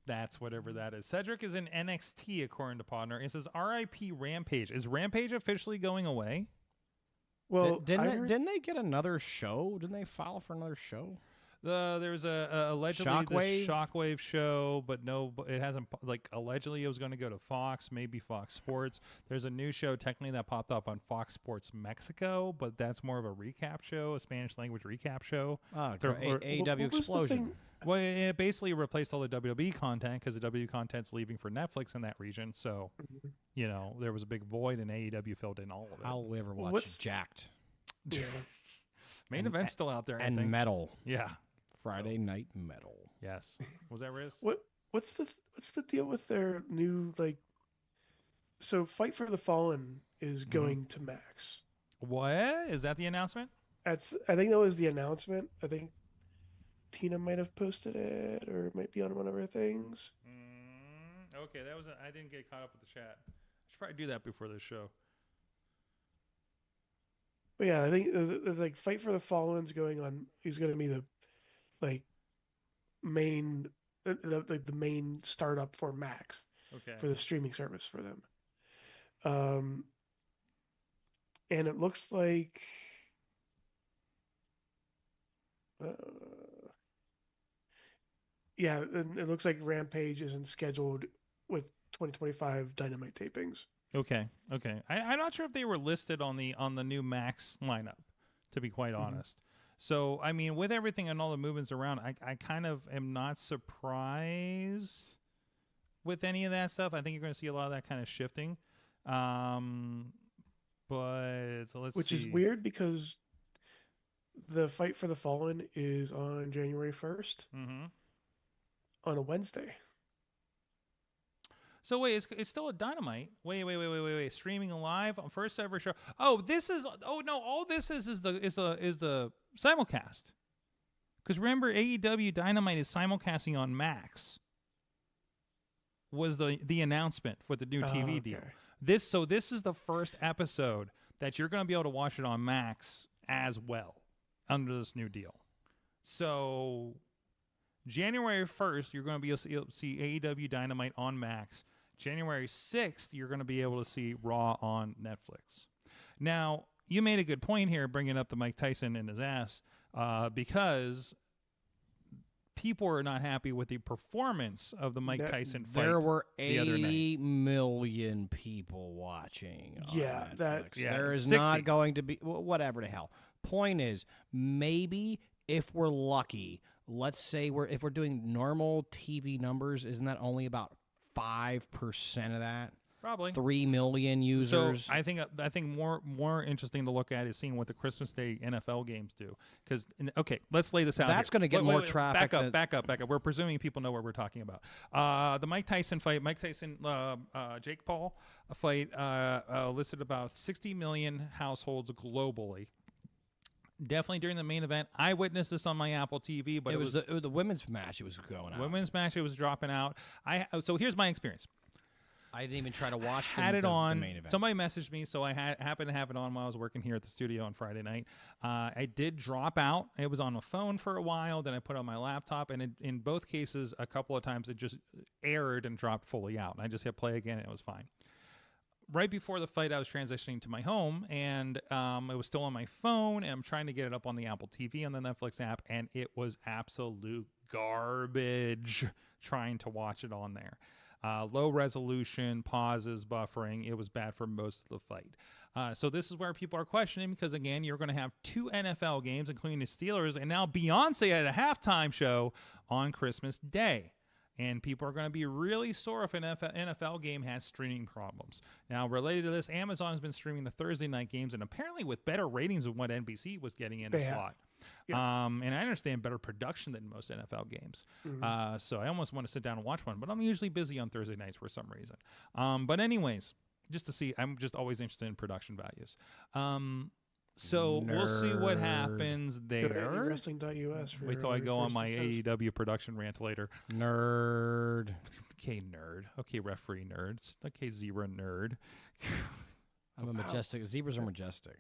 that's whatever that is. Cedric is in NXT according to Podner. It says R.I.P. Rampage. Is Rampage officially going away? Well, didn't they get another show? Didn't they file for another show? There's allegedly the Shockwave show, but it hasn't. Like allegedly, it was going to go to Fox, maybe Fox Sports. There's a new show technically that popped up on Fox Sports Mexico, but that's more of a recap show, a Spanish language recap show. AEW Explosion. Well, it basically replaced all the WWE content because the WWE content's leaving for Netflix in that region. So, there was a big void, and AEW filled in all of it. How will we ever watch Jacked? Yeah. Main event's still out there, and Metal. Yeah. Friday Night Metal. Yes. Was that Riz? What's the deal with their new so Fight for the Fallen is going to Max. What? Is that the announcement? I think that was the announcement. I think Tina might have posted it, or it might be on one of her things. Okay, that was. I didn't get caught up with the chat. I should probably do that before the show. But yeah, I think there's like Fight for the Fallen's going on. He's going to be the like main, like the main startup for Max. Okay. For the streaming service for them. And it looks like yeah, and it looks like Rampage isn't scheduled with 2025 Dynamite tapings. Okay. I'm not sure if they were listed on the new Max lineup, to be quite honest. So I mean, with everything and all the movements around, I kind of am not surprised with any of that stuff. I think you're going to see a lot of that kind of shifting. But Which is weird because the Fight for the Fallen is on January 1st on a Wednesday. So wait, it's still a Dynamite. Wait. Streaming live on first ever show. Oh, this is. Oh no, all this is the simulcast. Because remember, AEW Dynamite is simulcasting on Max. Was the announcement for the new TV deal. This is the first episode that you're going to be able to watch it on Max as well under this new deal. So January 1st, you're going to be able to see AEW Dynamite on Max. January 6th, you're going to be able to see Raw on Netflix. Now, you made a good point here bringing up the Mike Tyson in his ass because people are not happy with the performance of the Mike Tyson fight. There were the other 80 million people watching on Netflix. There is 60. not going to be whatever the hell. Point is, maybe if we're lucky, let's say if we're doing normal TV numbers, isn't that only about 5% of that? Probably 3 million users. So I think more interesting to look at is seeing what the Christmas Day NFL games do. Because let's lay this out. That's going to get more traffic. Back up. We're presuming people know what we're talking about. The Mike Tyson fight, Jake Paul fight, listed about 60 million households globally. Definitely during the main event. I witnessed this on my Apple TV, but it was the women's match. It was going out. Women's match. It was dropping out. So here's my experience. I didn't even try to watch the main event. Somebody messaged me, so I happened to have it on while I was working here at the studio on Friday night. I did drop out. It was on the phone for a while. Then I put it on my laptop, and in both cases, a couple of times it just aired and dropped fully out. And I just hit play again, and it was fine. Right before the fight, I was transitioning to my home, and it was still on my phone, and I'm trying to get it up on the Apple TV on the Netflix app, and it was absolute garbage trying to watch it on there. Low resolution, pauses, buffering. It was bad for most of the fight. So this is where people are questioning because, again, you're going to have 2 NFL games, including the Steelers, and now Beyonce at a halftime show on Christmas Day. And people are going to be really sore if an NFL game has streaming problems. Now, related to this, Amazon has been streaming the Thursday night games, and apparently with better ratings than what NBC was getting in the slot. Yeah. And I understand better production than most NFL games. So I almost want to sit down and watch one, but I'm usually busy on Thursday nights for some reason. But anyways, just to see, I'm just always interested in production values. So we'll see what happens there. IndyWrestling.us. Wait till I go on my AEW production rant later. Nerd. Okay, nerd. Okay, referee nerds. Okay, zebra nerd. I'm a majestic. Zebras are majestic.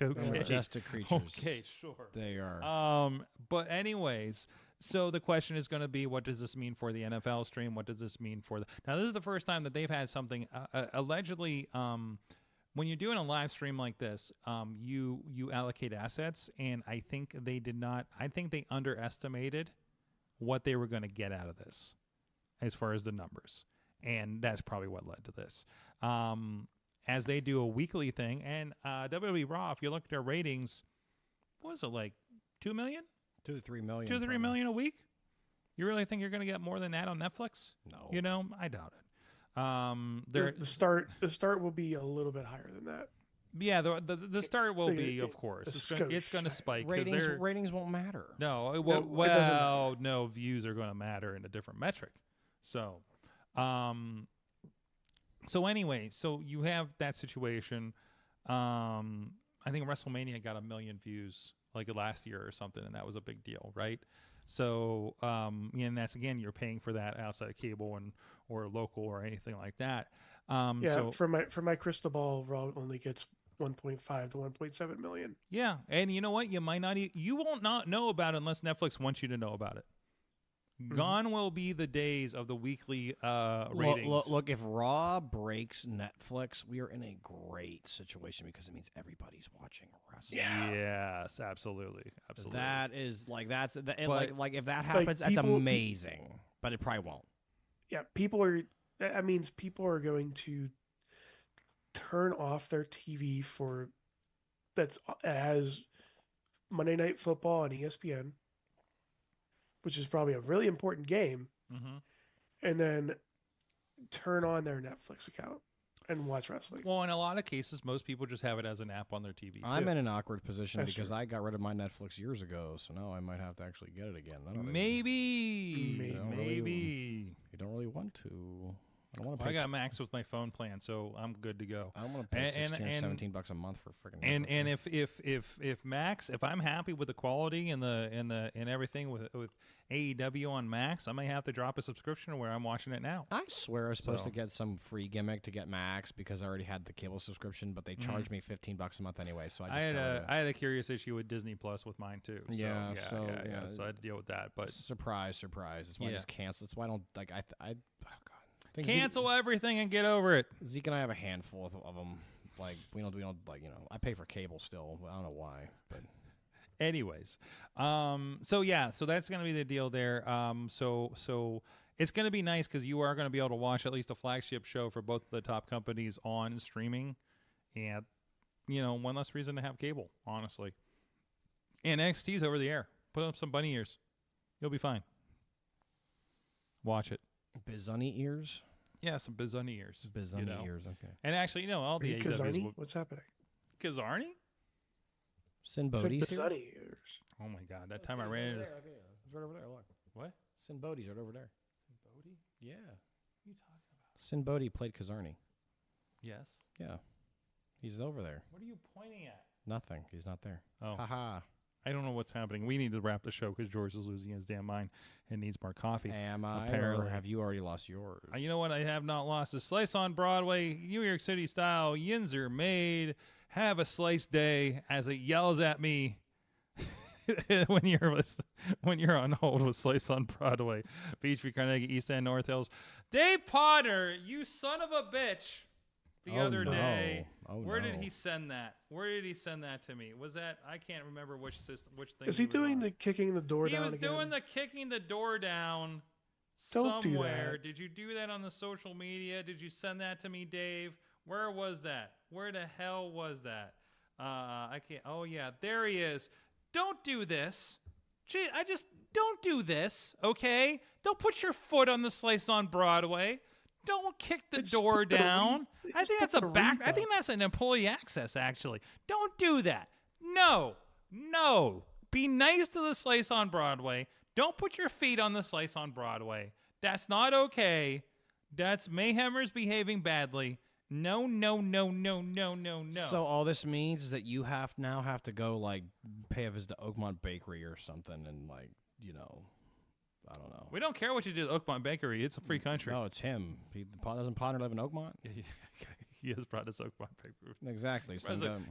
Okay. Majestic creatures. Okay, sure. They are. But anyways, so the question is going to be, what does this mean for the NFL stream? What does this mean for the... Now, this is the first time that they've had something allegedly... when you're doing a live stream like this, you allocate assets, and I think they did not. I think they underestimated what they were going to get out of this, as far as the numbers, and that's probably what led to this. As they do a weekly thing, and WWE Raw, if you look at their ratings, what was it, like 2 million? 2 to 3 million. 2 to 3 million a week? You really think you're going to get more than that on Netflix? No. You know, I doubt it. The start will be a little bit higher than that. Yeah, the start will be, of course. It's going to spike. Ratings won't matter. No, no, views are going to matter in a different metric. So, anyway, so you have that situation. I think WrestleMania got 1 million views like last year or something, and that was a big deal, right? So, and that's again, you're paying for that outside of cable or local or anything like that. So for my crystal ball, Raw only gets 1.5 to 1.7 million. yeah, and you know what? You might not, you won't not know about it unless Netflix wants you to know about it. Gone will be the days of the weekly ratings. Look, if Raw breaks Netflix, we are in a great situation because it means everybody's watching wrestling. Yeah. Yes, absolutely. That is like But- like if that happens, that's amazing. But it probably won't. Yeah, that means people are going to turn off their TV that has Monday Night Football on ESPN, which is probably a really important game, and then turn on their Netflix account and watch wrestling. Well, in a lot of cases, most people just have it as an app on their TV. I'm in an awkward position That's because true. I got rid of my Netflix years ago, so now I might have to actually get it again. Maybe. You don't really want to. I don't want to Well, pay. I got Max with my phone plan, so I'm good to go. I don't want to pay $16 or $17 a month for freaking. And if Max, if I'm happy with the quality and everything with AEW on Max, I may have to drop a subscription where I'm watching it now. I swear I was supposed to get some free gimmick to get Max because I already had the cable subscription, but they charged me $15 a month anyway. So I had a curious issue with Disney Plus with mine too. So, Yeah, so I had to deal with that. But surprise. That's why I just cancel. That's why I don't like. Oh God. Cancel everything and get over it. Zeke and I have a handful of them. Like we don't like I pay for cable still. I don't know why, but anyways, so that's gonna be the deal there. So it's gonna be nice because you are gonna be able to watch at least a flagship show for both the top companies on streaming, and one less reason to have cable, honestly. And NXT's over the air. Put up some bunny ears, you'll be fine. Watch it. Bizunny ears. Yeah, some Bizunny ears. Bizunny ears, okay. And actually, all the AEWs. What's happening? Kazarni? Sin Bodhi's here. Bizunny ears. Oh my God! That time I ran into. It's right over there. Look. What? Sin Bodhi's right over there. Sin Bodhi? Yeah. What are you talking about? Sin Bodhi played Kazarni. Yes. Yeah. He's over there. What are you pointing at? Nothing. He's not there. Oh. Haha. I don't know what's happening. We need to wrap the show because George is losing his damn mind and needs more coffee. Am I? Apparently. Or have you already lost yours? You know what? I have not lost. A slice on Broadway, New York City style. Yinzer made. Have a slice day as it yells at me when you're on hold with Slice on Broadway, Beachview, Carnegie, East End, North Hills. Dave Potter, you son of a bitch. The other day. Where did he send that? Where did he send that to me? Was that, I can't remember which system, which thing. Is he doing the kicking the door down? He was again? doing the kicking the door down Don't somewhere. do that. Did you do that on the social media? Did you send that to me, Dave? Where was that? Where the hell was that? I can't. Oh yeah, there he is. Don't do this. Gee, don't do this, okay? Don't put your foot on the Slice on Broadway. Don't kick the door down. I think that's I think that's an employee access, actually. Don't do that. No. Be nice to the Slice on Broadway. Don't put your feet on the Slice on Broadway. That's not okay. That's Mayhemers behaving badly. No. So all this means is that you now have to go like pay a visit to Oakmont Bakery or something, and I don't know. We don't care what you do at Oakmont Bakery. It's a free country. No, it's him. Doesn't Potter live in Oakmont? He has brought us Oakmont Bakery. Exactly.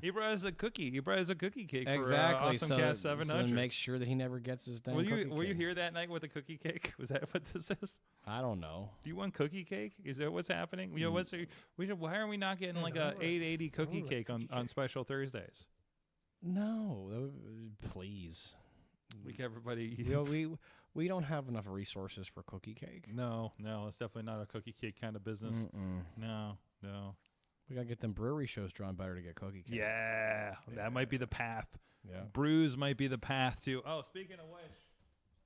He brought us a cookie. He brought us a cookie cake exactly. for Awesome Cast 700. So make sure that he never gets his damn Were cookie you cake. here that night with the cookie cake? Was that what this is? I don't know. Do you want cookie cake? Is that what's happening? Why are we not getting like a 880 cookie cake on special Thursdays? No, please. We don't have enough resources for cookie cake. No, it's definitely not a cookie cake kind of business. No. We gotta get them brewery shows drawn better to get cookie cake. Yeah, that might be the path. Yeah, brews might be the path too. Oh, speaking of which,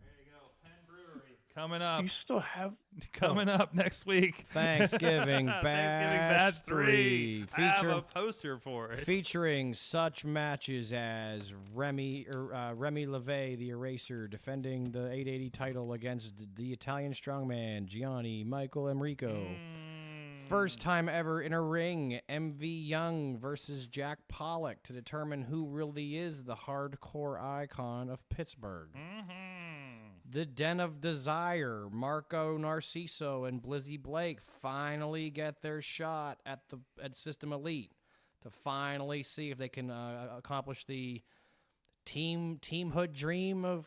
there you go, Penn Brewery coming up. You still have up next week. Thanksgiving Batch 3. I have a poster for it featuring such matches as Remy LeVay, the Eraser, defending the 880 title against the Italian Strongman Gianni Michael Enrico. first time ever in a ring, MV Young versus Jack Pollock to determine who really is the hardcore icon of Pittsburgh. The Den of Desire, Marco Narciso and Blizzy Blake finally get their shot at System Elite to finally see if they can accomplish the teamhood dream of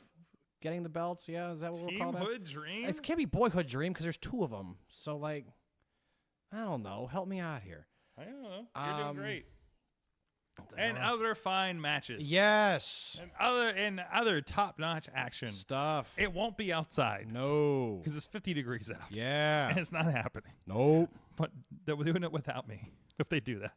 getting the belts. Yeah, is that what we'll call that? Teamhood dream? It can't be boyhood dream because there's 2 of them. So, like, I don't know. Help me out here. I don't know. You're doing great. And other fine matches. Yes. And other top-notch action. Stuff. It won't be outside. No. Because it's 50 degrees out. Yeah. And it's not happening. Nope. But they're doing it without me if they do that.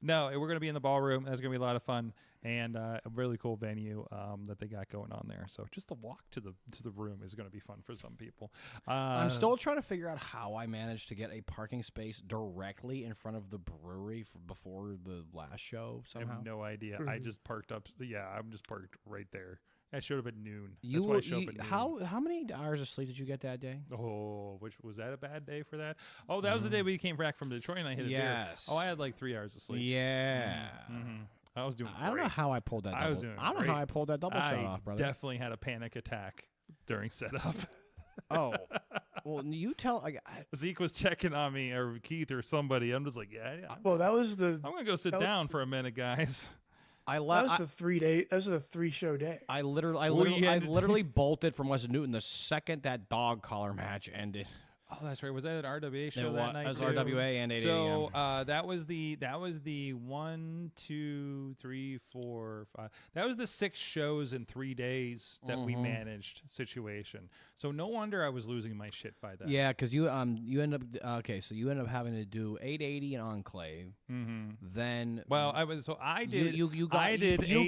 No, we're going to be in the ballroom. That's going to be a lot of fun. And a really cool venue that they got going on there. So just the walk to the room is going to be fun for some people. I'm still trying to figure out how I managed to get a parking space directly in front of the brewery before the last show somehow. I have no idea. I just parked up. Yeah, I'm just parked right there. I showed up at noon. That's why I showed up at noon. How many hours of sleep did you get that day? Oh, was that a bad day for that? Oh, that was the day we came back from Detroit and I hit a beer. Oh, I had like 3 hours of sleep. Yeah. I was doing. I don't know how I pulled that. I don't know how I pulled that double shot off, brother. Definitely had a panic attack during setup. Oh, well, you tell. Zeke was checking on me, or Keith, or somebody. I'm just like, yeah. Well, that was the. I'm gonna go sit down for a minute, guys. That was the 3-day. That was the 3-show day. I literally bolted from West Newton the second that dog collar match ended. Oh, that's right. Was that an RWA show that night? That was RWA and 8 So that was the 1, 2, 3, 4, 5. That was the 6 shows in 3 days that we managed situation. So no wonder I was losing my shit by then. Yeah, because you end up so you end up having to do 880 in Enclave. Then I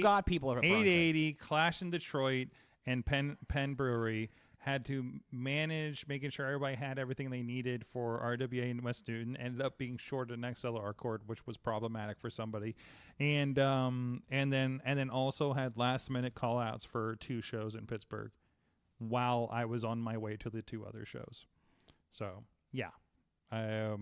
got people at 880 Clash in Detroit and Penn Brewery. Had to manage making sure everybody had everything they needed for RWA and West Newton. Ended up being short an XLR cord, which was problematic for somebody, and then also had last minute call outs for 2 shows in Pittsburgh, while I was on my way to the 2 other shows. So yeah, that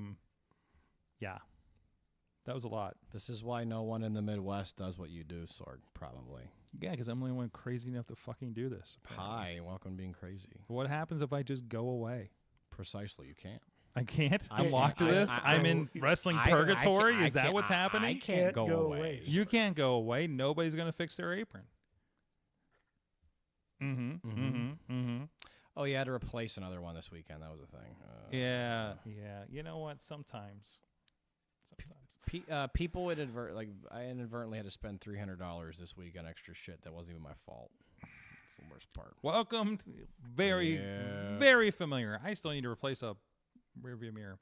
was a lot. This is why no one in the Midwest does what you do, Sorg. Probably. Yeah, because I'm the only one crazy enough to fucking do this. Apparently. Hi, welcome to being crazy. What happens if I just go away? Precisely, you can't. I can't? I'm locked to this? I'm in wrestling purgatory? Is that what's happening? I can't go away. You can't go away. Nobody's going to fix their apron. Oh, you had to replace another one this weekend. That was a thing. Yeah. You know what? Sometimes. People I inadvertently had to spend $300 this week on extra shit that wasn't even my fault. That's the worst part. Welcome to very familiar. I still need to replace a rearview mirror.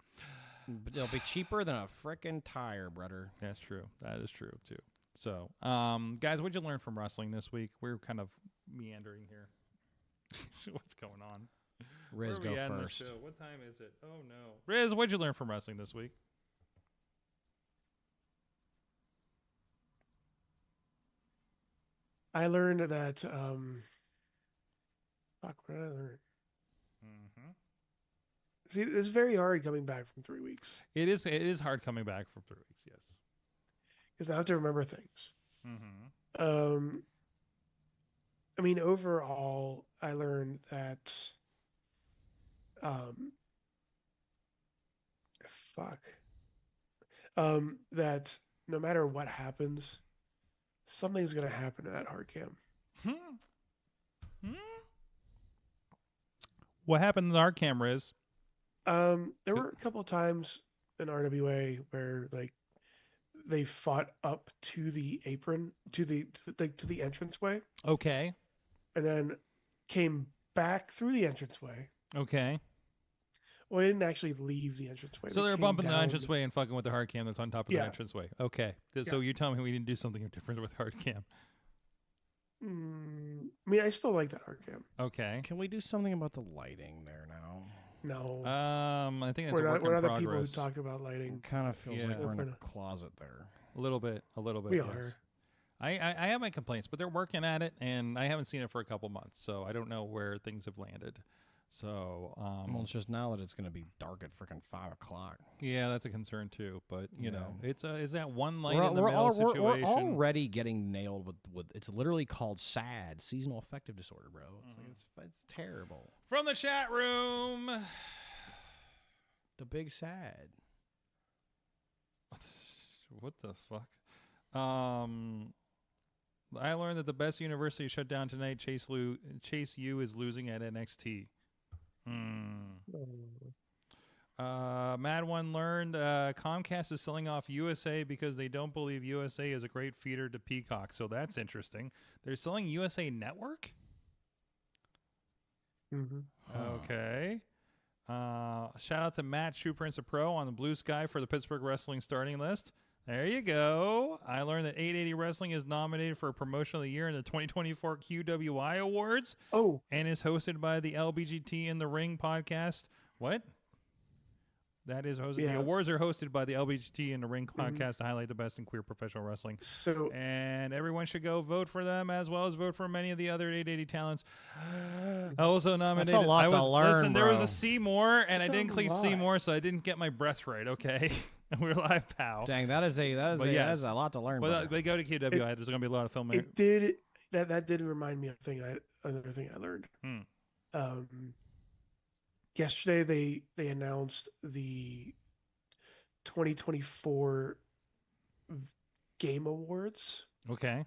But it'll be cheaper than a frickin' tire, brother. That's true. That is true too. So, guys, what'd you learn from wrestling this week? We're kind of meandering here. What's going on? Riz, go first. What time is it? Oh no, Riz, what'd you learn from wrestling this week? I learned that what did I learn? See, it's very hard coming back from 3 weeks. It is hard coming back from 3 weeks, yes. Because I have to remember things. I mean, overall, I learned that that no matter what happens, something's going to happen to that hard cam. What happened to the hard camera is? There were a couple of times in RWA where like they fought up to the apron, to the entranceway. Okay. And then came back through the entranceway. Okay. Well, they didn't actually leave the entranceway. So they're bumping the entranceway and fucking with the hard cam that's on top of the entranceway. Okay. So you're telling me we didn't do something different with hard cam? I mean, I still like that hard cam. Okay. Can we do something about the lighting there now? No. I think that's we're not the people who talk about lighting. It kind of feels like we're in a closet there. A little bit. We are. I have my complaints, but they're working at it, and I haven't seen it for a couple months, so I don't know where things have landed. So, well, it's just now that it's going to be dark at freaking 5 o'clock. Yeah, that's a concern too. But you know, it's is that one light in the middle We're situation? already getting nailed with. It's literally called SAD, seasonal affective disorder, bro. It's it's terrible. From the chat room, the big SAD. What the fuck? I learned that the best university shut down tonight. Chase U is losing at NXT. Mad One learned Comcast is selling off USA because they don't believe USA is a great feeder to Peacock. So that's interesting. They're selling USA Network? Mm-hmm. Okay. Shout out to Matt, Shoe Prince of Pro on the Blue Sky for the Pittsburgh Wrestling starting list. There you go. I learned that 880 Wrestling is nominated for Promotion of the Year in the 2024 QWI Awards. Oh. And is hosted by the LBGT in the Ring podcast. What? That is hosted. Yeah. The awards are hosted by the LBGT in the Ring podcast to highlight the best in queer professional wrestling. So, and everyone should go vote for them as well as vote for many of the other 880 talents. Also nominated. That's a lot to learn, listen, there was bro. a C more, and That's I didn't a click lot. C more, so I didn't get my breath right. Okay, we're live, pal. Dang, that is a lot to learn. But go to QWI. There's going to be a lot of film. It did that did remind me of another thing I learned. Yesterday they announced the 2024 Game Awards. Okay.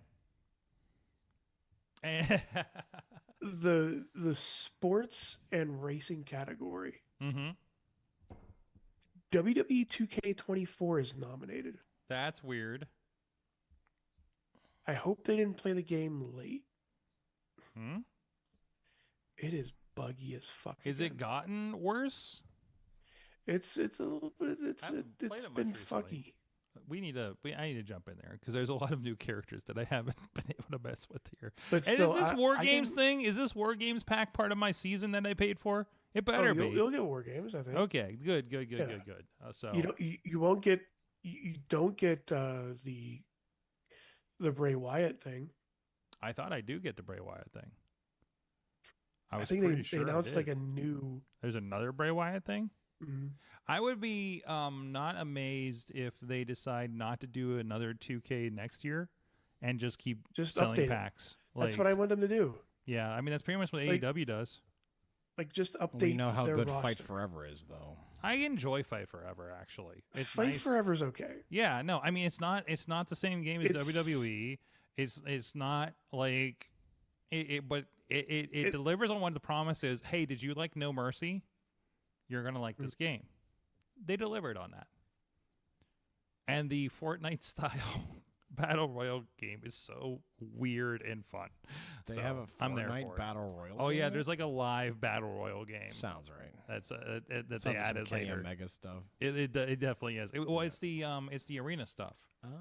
The sports and racing category. Mm-hmm. WWE 2K24 is nominated. That's weird. I hope they didn't play the game late. Hmm? It is buggy as fuck. Is it gotten worse? It's a little bit. It's played it much been recently. fucky. I need to jump in there because there's a lot of new characters that I haven't been able to mess with here. But and still, is this War I Games can- thing? Is this War Games pack part of my season that I paid for? It better be. You'll get War Games, I think. Okay, good. Yeah. So You won't get you don't get the Bray Wyatt thing. I thought I do get the Bray Wyatt thing. I was think pretty they sure I announced did. like a new. There's another Bray Wyatt thing. Mhm. I would be not amazed if they decide not to do another 2K next year and just keep Just selling update it. packs. That's what I want them to do. Yeah, I mean that's pretty much what Like- AEW does. Like just update. We know how their good roster. Fight Forever is, though. I enjoy Fight Forever actually. It's Fight nice. Forever's okay. Yeah, no, I mean it's not the same game as It's- WWE. It's not like but it delivers on what the promise is. Hey, did you like No Mercy? You're gonna like this game. They delivered on that. And the Fortnite style Battle Royale game is so weird and fun. They So, have a I'm there Fortnite for it. Battle Royale. Oh yeah, game? there's like a live Battle Royale game. Sounds right. That's that Sounds they like some added Kenny later. Omega stuff. It definitely is. It's the arena stuff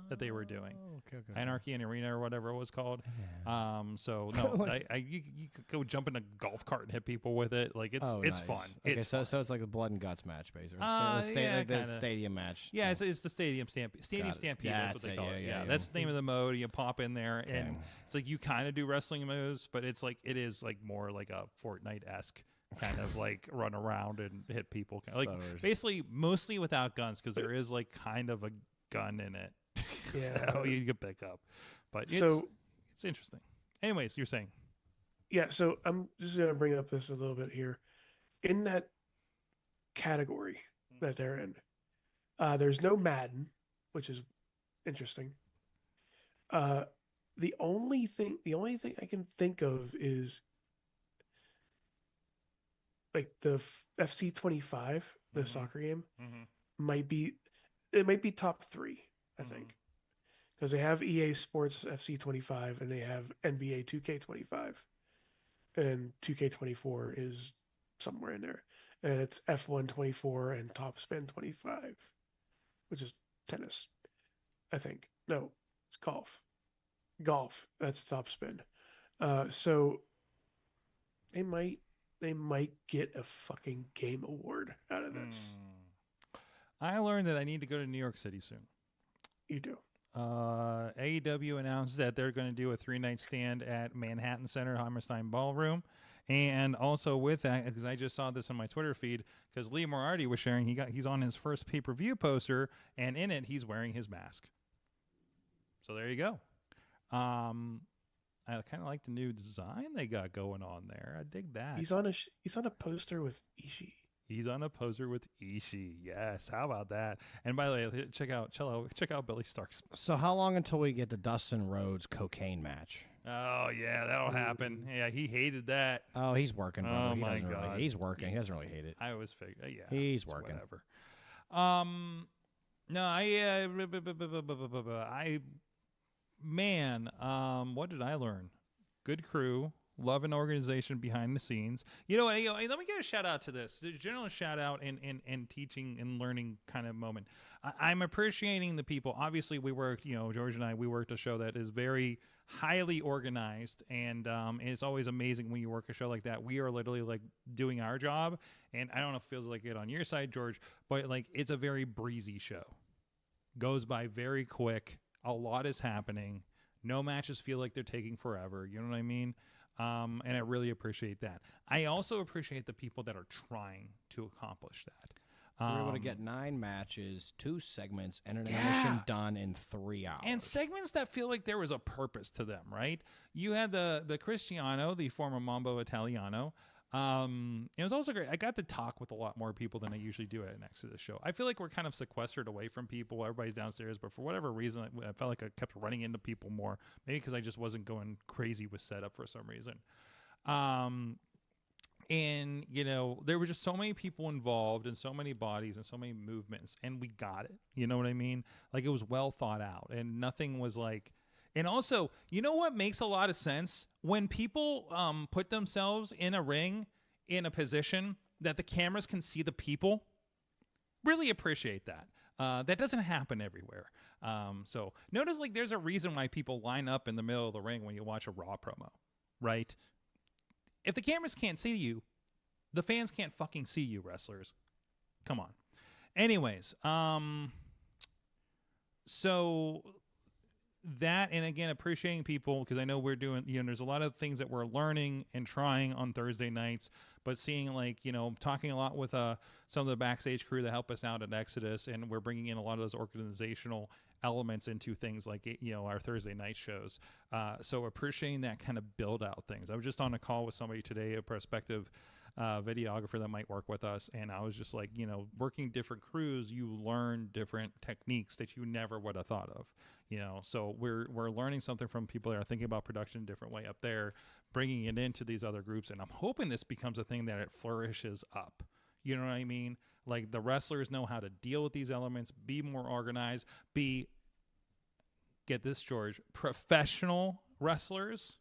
that they were doing. Okay. Anarchy and Arena or whatever it was called. So no, you could go jump in a golf cart and hit people with it. Like it's nice. fun. Okay, It's so fun. it's like the blood and guts match, basically. Yeah, The kinda. stadium match. Yeah, it's the stadium stampede. Stadium Got it. stampede. Yeah, That's what they that's call it. it. Yeah, Yeah, yeah. that's the name of the mode. You pop in there, and Okay. it's like you kind of do wrestling moves, but it's like it is like more like a Fortnite-esque kind of like run around and hit people. Like So- basically mostly without guns because there is like kind of a gun in it. Yeah. So you can pick up, but it's interesting. Anyways, you're saying Yeah, so I'm just gonna bring up this a little bit here. In that category that they're in, there's no Madden, which is interesting. The only thing I can think of is like the FC25, the soccer game, might be top 3, I think, because they have EA Sports FC25 and they have NBA 2K25, and 2K24 is somewhere in there, and it's F1 24 and Top Spin 25, which is tennis, I think. No, it's golf. That's Top Spin. So they might get a fucking game award out of this. I learned that I need to go to New York City soon. You do. AEW announced that they're going to do a 3-night stand at Manhattan Center Hammerstein Ballroom, And also with that, because I just saw this on my Twitter feed, because Lee Moriarty was sharing, he's on his first pay-per-view poster, and in it he's wearing his mask. So there you go. I kind of like the new design they got going on there. I dig that. He's on a poster with Ishii. He's on a poster with Ishii. Yes, how about that? And by the way, check out Billy Stark's. So how long until we get the Dustin Rhodes cocaine match? Oh yeah, that'll happen. Yeah, he hated that. Oh, he's working, brother. Oh my God, he's working. He doesn't really hate it. I always figured. Yeah, he's working. Whatever. No, what did I learn? Good crew. Love an organization behind the scenes. You know what? Let me give a shout out to this. The general shout out and teaching and learning kind of moment. I'm appreciating the people. Obviously, we worked, George and I, we worked a show that is very highly organized. And it's always amazing when you work a show like that. We are literally like doing our job. And I don't know if it feels like it on your side, George, but like it's a very breezy show. Goes by very quick. A lot is happening. No matches feel like they're taking forever. You know what I mean? And I really appreciate that. I also appreciate the people that are trying to accomplish that. We were able to get 9 matches, 2 segments, and an intermission done in 3 hours. And segments that feel like there was a purpose to them, right? You had the Cristiano, the former Mambo Italiano. It was also great. I got to talk with a lot more people than I usually do at next to the show. I feel like we're kind of sequestered away from people. Everybody's downstairs, but for whatever reason, I felt like I kept running into people more. Maybe because I just wasn't going crazy with setup for some reason. And there were just so many people involved and so many bodies and so many movements, and we got it. You know what I mean? Like it was well thought out, and nothing was like. And also, you know what makes a lot of sense? When people put themselves in a ring, in a position that the cameras can see the people, really appreciate that. That doesn't happen everywhere. So notice like there's a reason why people line up in the middle of the ring when you watch a Raw promo, right? If the cameras can't see you, the fans can't fucking see you, wrestlers. Come on. Anyways, so... that, and again, appreciating people, because I know we're doing, there's a lot of things that we're learning and trying on Thursday nights, but seeing talking a lot with some of the backstage crew that help us out at Exodus, and we're bringing in a lot of those organizational elements into things like, our Thursday night shows. So appreciating that kind of build out things. I was just on a call with somebody today, a prospective videographer that might work with us, and I was just like, working different crews, you learn different techniques that you never would have thought of. So we're learning something from people that are thinking about production a different way up there, bringing it into these other groups, and I'm hoping this becomes a thing that it flourishes up. You know what I mean? Like the wrestlers know how to deal with these elements, be more organized, get this, George, professional wrestlers,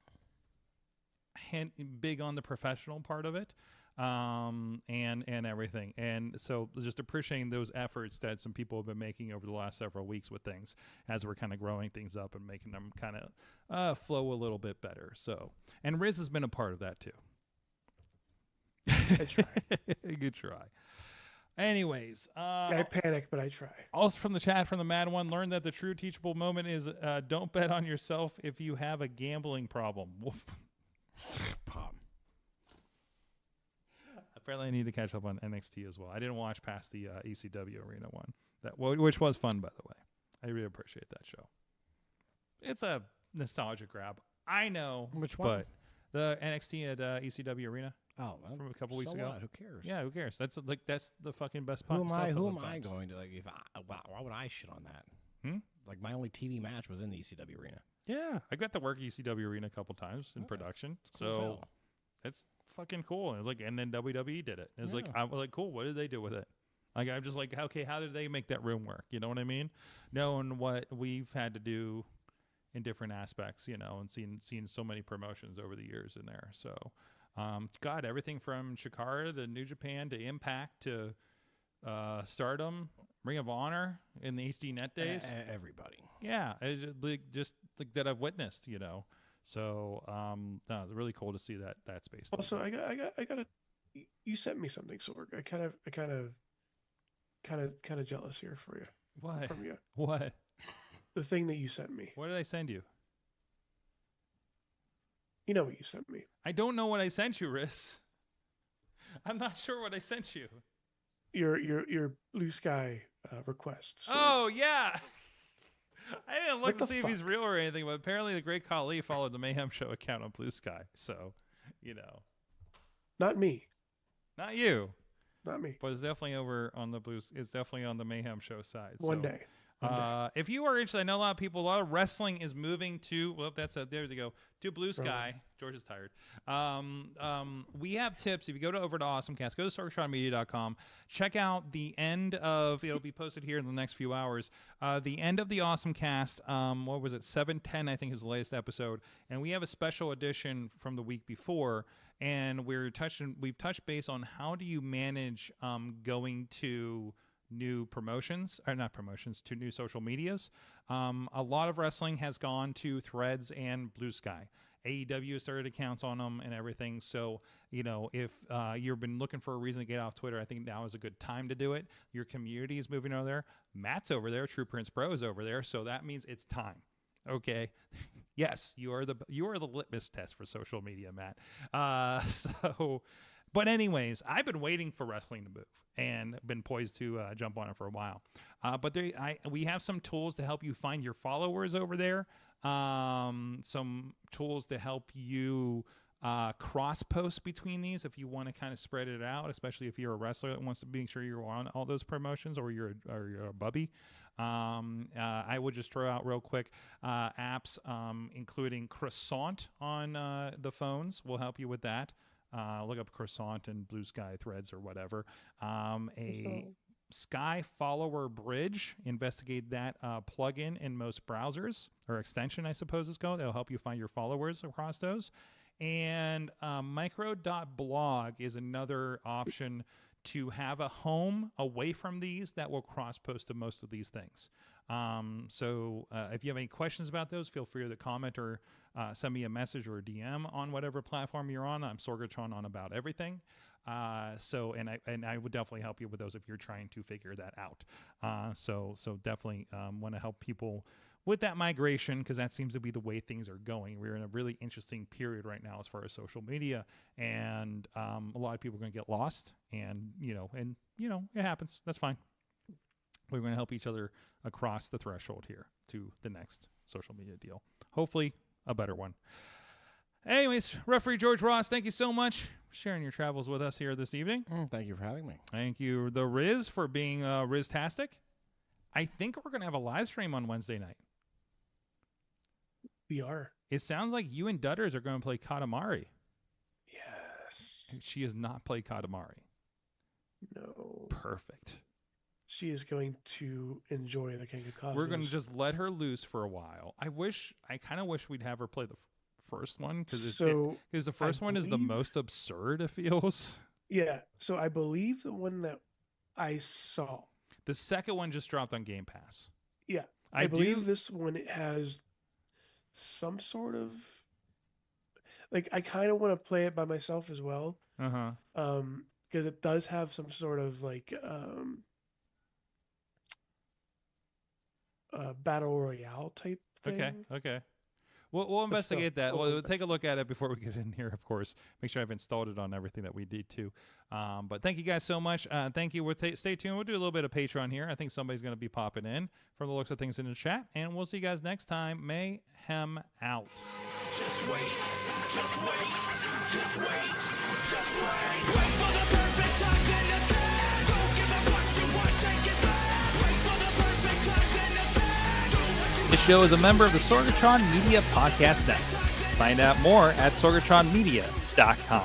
big on the professional part of it. And everything. And so just appreciating those efforts that some people have been making over the last several weeks with things as we're kind of growing things up and making them kind of flow a little bit better. So, and Riz has been a part of that too. I try. Good try. Anyways, I panic, but I try. Also from the chat from the Mad One, learned that the true teachable moment is don't bet on yourself if you have a gambling problem. Pop. Apparently, I need to catch up on NXT as well. I didn't watch past the ECW Arena one, which was fun, by the way. I really appreciate that show. It's a nostalgia grab. I know. Which one? But the NXT at ECW Arena. Oh, well, from a couple weeks ago. What? Who cares? Yeah, who cares? That's the fucking best. Who am I going to why would I shit on that? Like my only TV match was in the ECW Arena. Yeah, I got to work ECW Arena a couple times in production, so it's fucking cool. And it was like, and then WWE did it. It was like, I was like, cool. What did they do with it? Like, I'm just like, okay, how did they make that room work? You know what I mean? Knowing what we've had to do in different aspects, and seeing so many promotions over the years in there. So, God, everything from Chikara to New Japan to Impact to Stardom, Ring of Honor in the HD Net days. Everybody. Yeah, just like that I've witnessed, So, no, it's really cool to see that space. Also, I got you sent me something, Sorg. I kind of jealous here for you. What? From you. What? The thing that you sent me. What did I send you? You know what you sent me. I don't know what I sent you, Riz. I'm not sure what I sent you. Your Blue Sky request. So. Oh, yeah. I didn't look What to the see if he's real or anything, but apparently the Great Khali followed the Mayhem Show account on Blue Sky. So, Not me. Not you. Not me. But it's definitely over on the Blues. It's definitely on the Mayhem Show side. One day. If you are interested, I know a lot of people, a lot of wrestling is moving to, there they go, to Blue Sky. Right. George is tired. We have tips. If you go over to AwesomeCast, go to SorgatronMedia.com. Check out the end of, it'll be posted here in the next few hours, the end of the AwesomeCast, what was it, 710, I think is the latest episode. And we have a special edition from the week before. And we've touched base on how do you manage going to new to new social medias. A lot of wrestling has gone to Threads and Blue Sky. AEW has started accounts on them and everything. So, if you've been looking for a reason to get off Twitter, I think now is a good time to do it. Your community is moving over there. Matt's over there. True Prince Pro is over there. So that means it's time. Okay. Yes, you are the litmus test for social media, Matt. But anyways, I've been waiting for wrestling to move and been poised to jump on it for a while. But we have some tools to help you find your followers over there. Some tools to help you cross post between these if you want to kind of spread it out, especially if you're a wrestler that wants to make sure you're on all those promotions or you're a bubby. I would just throw out real quick apps, including Croissant on the phones will help you with that. Look up Croissant and Blue Sky Threads or whatever. Sky Follower Bridge, investigate that plugin in most browsers, or extension, I suppose it's called. It'll help you find your followers across those. And micro.blog is another option to have a home away from these that will cross-post to most of these things. So if you have any questions about those, feel free to comment or send me a message or a DM on whatever platform you're on. I'm Sorgatron on about everything. And I would definitely help you with those if you're trying to figure that out. So definitely want to help people with that migration, because that seems to be the way things are going. We're in a really interesting period right now as far as social media, and a lot of people are going to get lost, and it happens. That's fine. We're going to help each other across the threshold here to the next social media deal. Hopefully a better one. Anyways, referee George Ross, thank you so much for sharing your travels with us here this evening. Thank you for having me. Thank you, the Riz, for being Riz-tastic. I think we're going to have a live stream on Wednesday night. We are. It sounds like you and Dutters are going to play Katamari. Yes. She has not played Katamari. No. Perfect. She is going to enjoy the King of Cosmos. We're going to just let her loose for a while. I kind of wish we'd have her play the first one, because the first one is the most absurd, it feels. Yeah. So I believe the one that I saw. The second one just dropped on Game Pass. Yeah. I believe this one has some sort of, like, I kind of want to play it by myself as well. Because it does have some sort of like battle royale type thing. Okay. We'll investigate that. We'll take a look at it before we get in here, of course. Make sure I've installed it on everything that we did too. But thank you guys so much. Thank you. Stay tuned. We'll do a little bit of Patreon here. I think somebody's going to be popping in from the looks of things in the chat. And we'll see you guys next time. Mayhem out. Just wait. Just wait. Just wait. Just wait. Wait for the perfect time, then attack. Don't give up what you want, take it back. Wait for the perfect time, then attack. Do what you This show is a member of the Sorgatron Media Podcast Network. Find out more at sorgatronmedia.com.